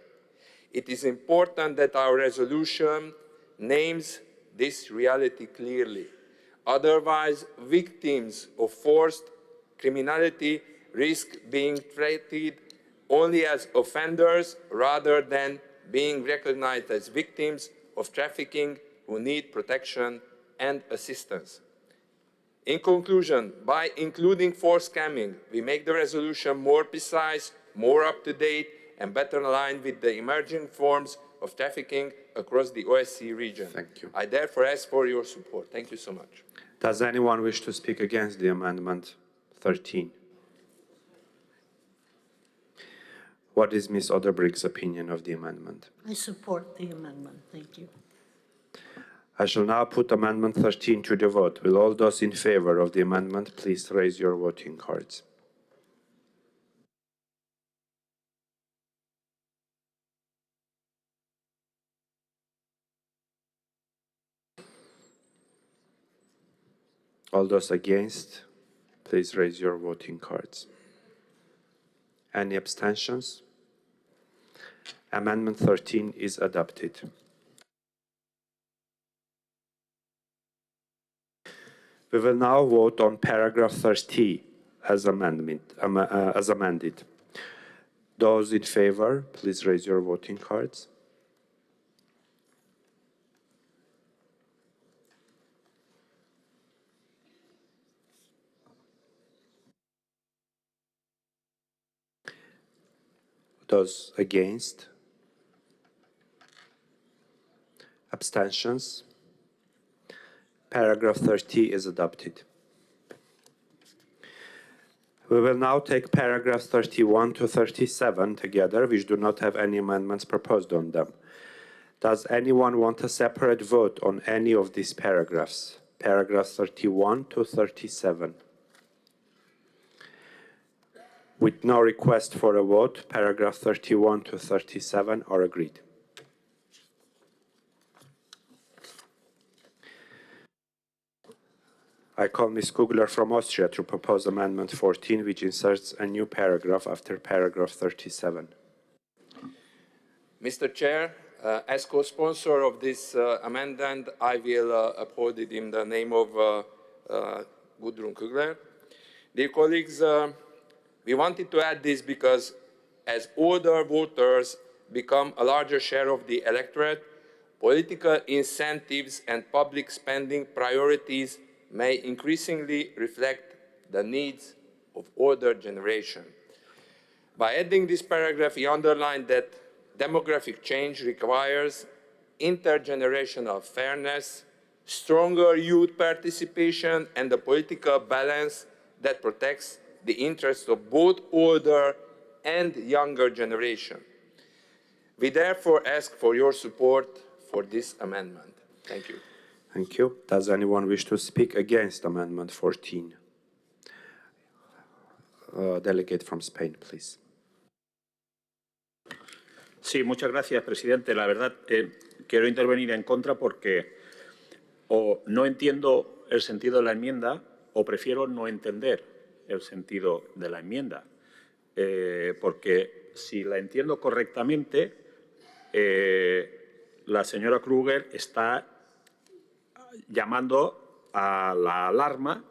It is important that our resolution names this reality clearly. Otherwise, victims of forced criminality risk being treated only as offenders rather than being recognized as victims of trafficking who need protection and assistance. In conclusion, by including forced scamming, we make the resolution more precise, more up-to-date, and better aligned with the emerging forms of trafficking across the OSCE region. Thank you. I therefore ask for your support. Thank you so much. Does anyone wish to speak against the Amendment 13? What is Ms. Odebrink's opinion of the amendment? I support the amendment. Thank you. I shall now put Amendment 13 to the vote. Will all those in favor of the amendment please raise your voting cards? All those against, please raise your voting cards. Any abstentions? Amendment 13 is adopted. We will now vote on paragraph 30 as amended. Those in favor, please raise your voting cards. Those against? Abstentions? Paragraph 30 is adopted. We will now take paragraphs 31 to 37 together, which do not have any amendments proposed on them. Does anyone want a separate vote on any of these paragraphs? Paragraphs 31 to 37. With no request for a vote, paragraph 31 to 37 are agreed. I call Ms. Kugler from Austria to propose Amendment 14, which inserts a new paragraph after paragraph 37. Mr. Chair, as co-sponsor of this amendment, I will uphold it in the name of Gudrun Kugler. Dear colleagues, we wanted to add this because as older voters become a larger share of the electorate, political incentives and public spending priorities may increasingly reflect the needs of older generation. By adding this paragraph, we underline that demographic change requires intergenerational fairness, stronger youth participation, and a political balance that protects the interests of both older and younger generation. We therefore ask for your support for this amendment. Thank you. Thank you. Does anyone wish to speak against Amendment 14? Delegate from Spain, please. Sí, muchas gracias, presidente. La verdad, quiero intervenir en contra porque o no entiendo el sentido de la enmienda o prefiero no entender el sentido de la enmienda. Porque si la entiendo correctamente, la señora Kruger está llamando a la alarma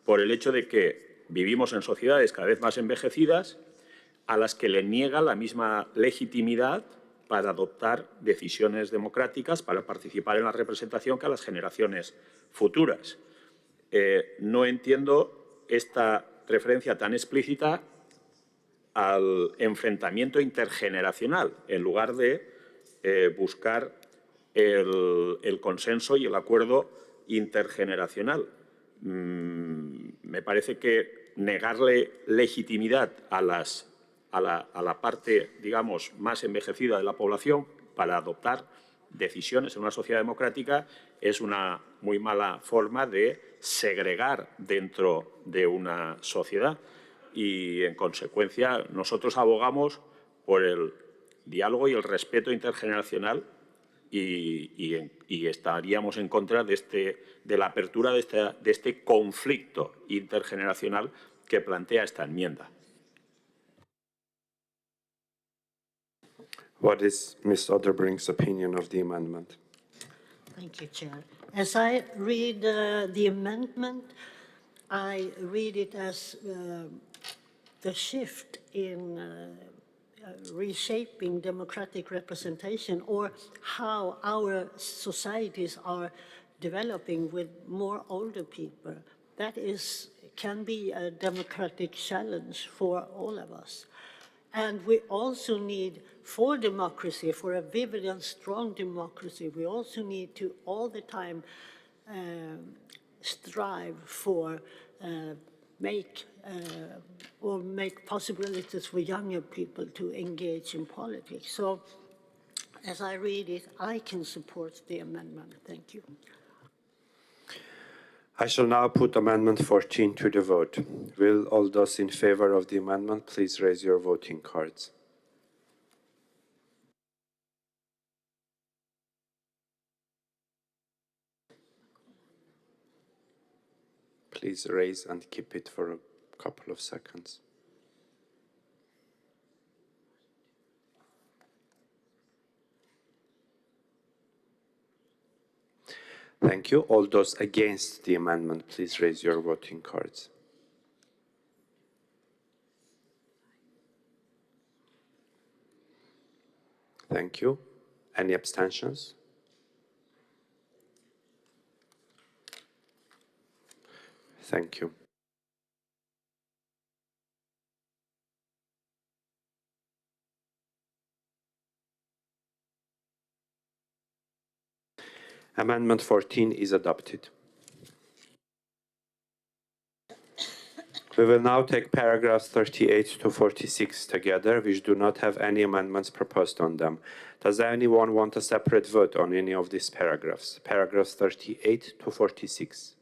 por el hecho de que vivimos en sociedades cada vez más envejecidas a las que le niega la misma legitimidad para adoptar decisiones democráticas, para participar en la representación que a las generaciones futuras. No entiendo esta referencia tan explícita al enfrentamiento intergeneracional, en lugar de buscar el consenso y el acuerdo intergeneracional. Me parece que negarle legitimidad a la parte, digamos, más envejecida de la población para adoptar decisiones en una sociedad democrática es una muy mala forma de segregar dentro de una sociedad. Y, en consecuencia, nosotros abogamos por el diálogo y el respeto intergeneracional y estaríamos en contra de la apertura de este conflicto intergeneracional que plantea esta enmienda. What is Ms. Otterbrink's opinion of the amendment? Thank you, Chair. As I read the amendment, I read it as the shift in reshaping democratic representation, or how our societies are developing with more older people. That can be a democratic challenge for all of us. And we also need, for democracy, for a vivid and strong democracy, we also need to all the time strive for make possibilities for younger people to engage in politics. So, as I read it, I can support the amendment. Thank you. I shall now put Amendment 14 to the vote. Will all those in favor of the amendment please raise your voting cards? Please raise and keep it for a couple of seconds. Thank you. All those against the amendment, please raise your voting cards. Thank you. Any abstentions? Thank you. Amendment 14 is adopted. We will now take paragraphs 38 to 46 together, which do not have any amendments proposed on them. Does anyone want a separate vote on any of these paragraphs? Paragraphs 38 to 46.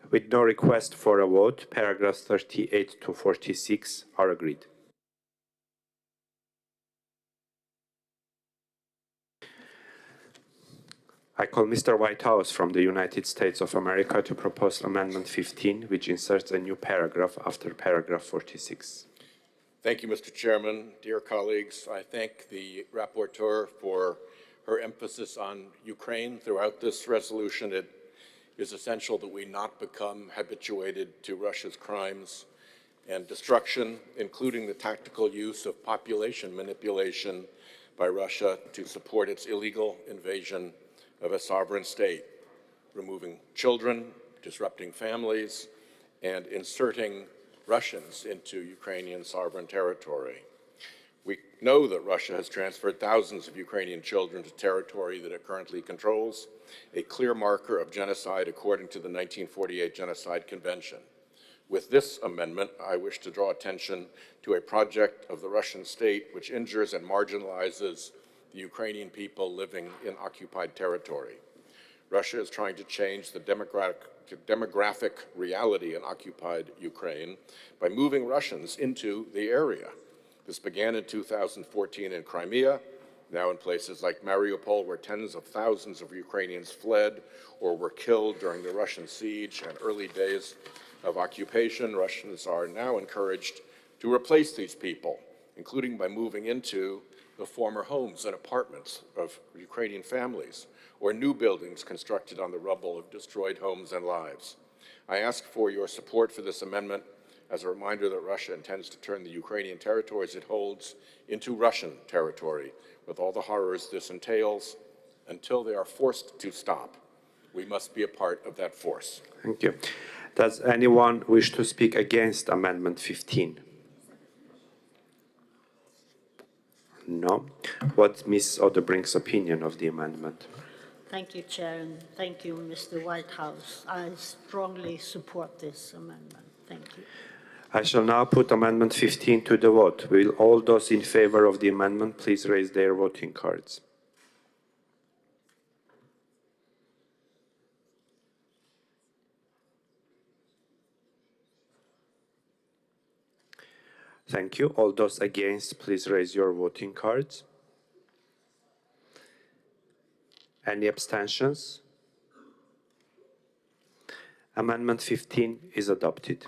With no request for a vote, paragraphs 38 to 46 are agreed. I call Mr. Whitehouse from the United States of America to propose Amendment 15, which inserts a new paragraph after paragraph 46. Thank you, Mr. Chairman. Dear colleagues, I thank the rapporteur for her emphasis on Ukraine throughout this resolution. It is essential that we not become habituated to Russia's crimes and destruction, including the tactical use of population manipulation by Russia to support its illegal invasion of a sovereign state, removing children, disrupting families, and inserting Russians into Ukrainian sovereign territory. We know that Russia has transferred thousands of Ukrainian children to territory that it currently controls, a clear marker of genocide according to the 1948 Genocide Convention. With this amendment, I wish to draw attention to a project of the Russian state which injures and marginalizes the Ukrainian people living in occupied territory. Russia is trying to change the demographic reality in occupied Ukraine by moving Russians into the area. This began in 2014 in Crimea, now in places like Mariupol, where tens of thousands of Ukrainians fled or were killed during the Russian siege and early days of occupation. Russians are now encouraged to replace these people, including by moving into the former homes and apartments of Ukrainian families, or new buildings constructed on the rubble of destroyed homes and lives. I ask for your support for this amendment as a reminder that Russia intends to turn the Ukrainian territories it holds into Russian territory, with all the horrors this entails, until they are forced to stop. We must be a part of that force. Thank you. Does anyone wish to speak against Amendment 15? No. What's Ms. Odebrink's opinion of the amendment? Thank you, Chair, and thank you, Mr. Whitehouse. I strongly support this amendment. Thank you. I shall now put Amendment 15 to the vote. Will all those in favor of the amendment please raise their voting cards? Thank you. All those against, please raise your voting cards. Any abstentions? Amendment 15 is adopted.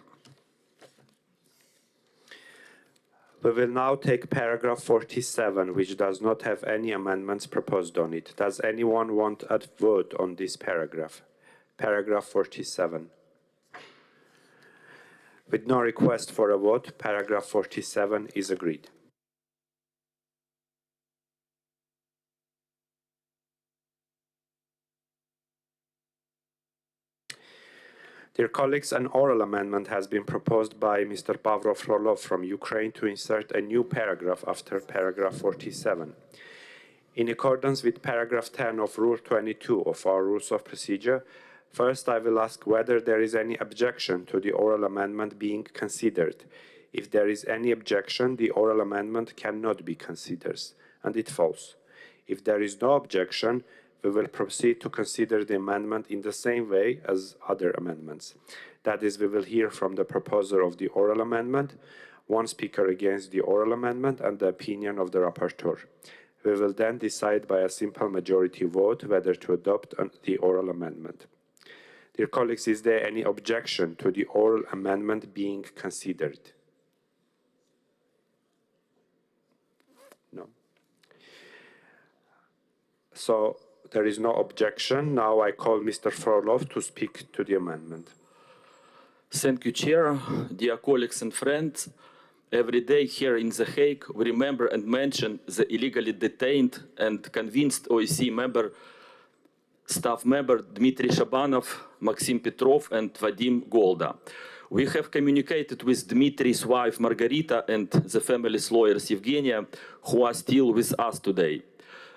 We will now take paragraph 47, which does not have any amendments proposed on it. Does anyone want a vote on this paragraph? Paragraph 47. With no request for a vote, paragraph 47 is agreed. Dear colleagues, an oral amendment has been proposed by Mr. Pavlo Frolov from Ukraine to insert a new paragraph after paragraph 47. In accordance with paragraph 10 of Rule 22 of our Rules of Procedure, first I will ask whether there is any objection to the oral amendment being considered. If there is any objection, the oral amendment cannot be considered, and it falls. If there is no objection, we will proceed to consider the amendment in the same way as other amendments. That is, we will hear from the proposer of the oral amendment, one speaker against the oral amendment, and the opinion of the rapporteur. We will then decide by a simple majority vote whether to adopt the oral amendment. Dear colleagues, is there any objection to the oral amendment being considered? No. So there is no objection. Now I call Mr. Frolov to speak to the amendment. Thank you, Chair. Dear colleagues and friends, every day here in The Hague, we remember and mention the illegally detained and convinced OSCE staff member Dmitry Shabanov, Maxim Petrov, and Vadim Golda. We have communicated with Dmitry's wife Margarita and the family's lawyers Evgenia, who are still with us today.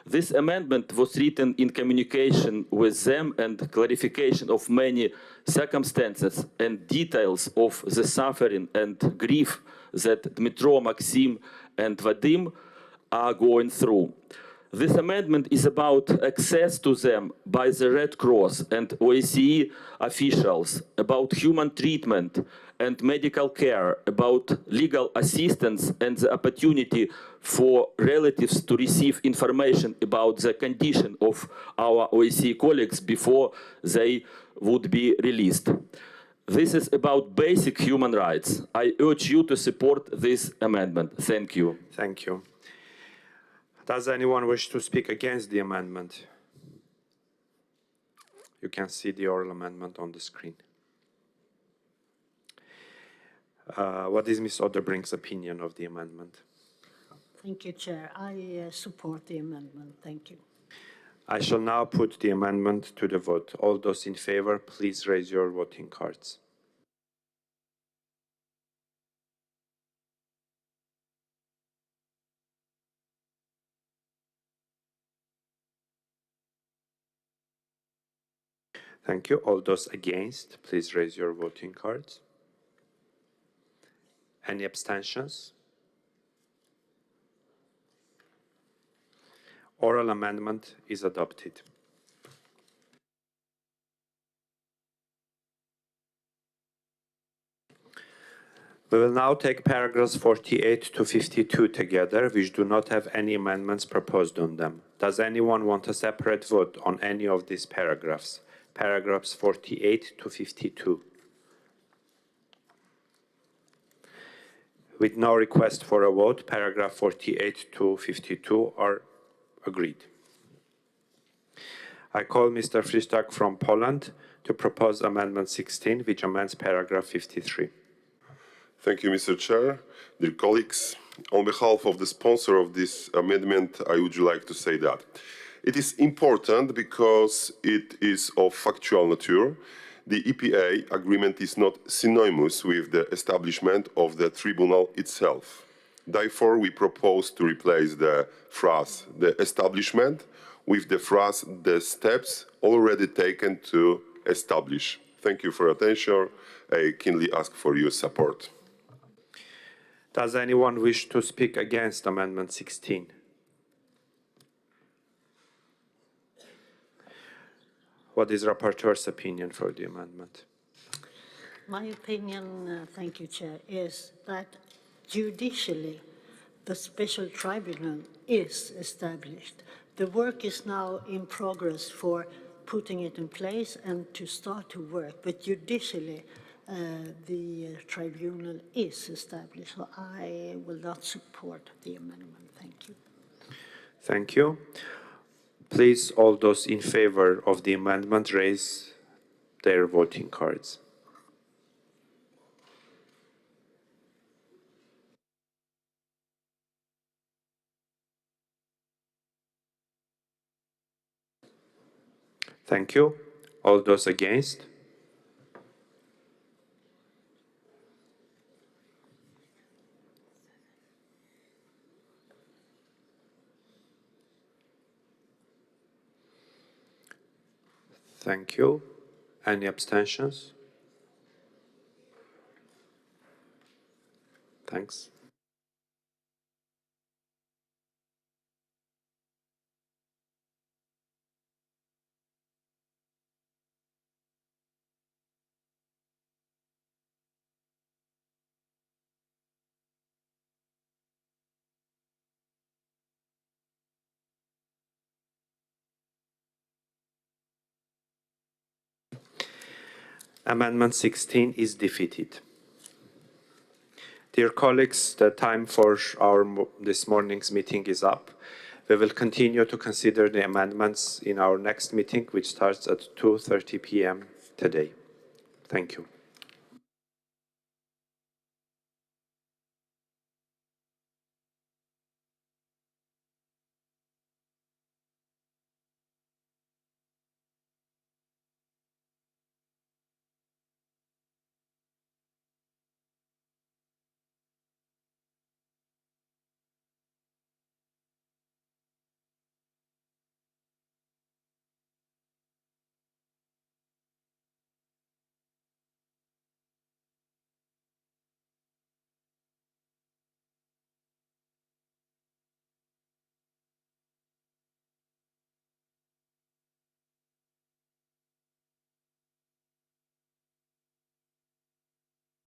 This amendment was written in communication with them and clarification of many circumstances and details of the suffering and grief that Dmitro, Maxim, and Vadim are going through. This amendment is about access to them by the Red Cross and OSCE officials, about human treatment and medical care, about legal assistance and the opportunity for relatives to receive information about the condition of our OSCE colleagues before they would be released. This is about basic human rights. I urge you to support this amendment. Thank you. Thank you. Does anyone wish to speak against the amendment? You can see the oral amendment on the screen. What is Ms. Oderbrink's opinion of the amendment? Thank you, Chair. I support the amendment. Thank you. I shall now put the amendment to the vote. All those in favor, please raise your voting cards. Thank you. All those against, please raise your voting cards. Any abstentions? Oral amendment is adopted. We will now take paragraphs 48 to 52 together, which do not have any amendments proposed on them. Does anyone want a separate vote on any of these paragraphs? Paragraphs 48 to 52. With no request for a vote, paragraph 48 to 52 are agreed. I call Mr. Fristak from Poland to propose Amendment 16, which amends paragraph 53. Thank you, Mr. Chair. Dear colleagues, on behalf of the sponsor of this amendment, I would like to say that it is important because it is of factual nature. The EPA agreement is not synonymous with the establishment of the tribunal itself. Therefore, we propose to replace the phrase "the establishment" with the phrase "the steps already taken to establish." Thank you for your attention. I kindly ask for your support. Does anyone wish to speak against Amendment 16? What is Rapporteur's opinion for the amendment? My opinion, thank you, Chair, is that judicially the special tribunal is established. The work is now in progress for putting it in place and to start to work, but judicially the tribunal is established. So I will not support the amendment. Thank you. Thank you. Please, all those in favor of the amendment, raise their voting cards. Thank you. All those against? Thank you. Any abstentions? Thanks. Amendment 16 is defeated. Dear colleagues, the time for this morning's meeting is up. We will continue to consider the amendments in our next meeting, which starts at 2:30 p.m. today. Thank you.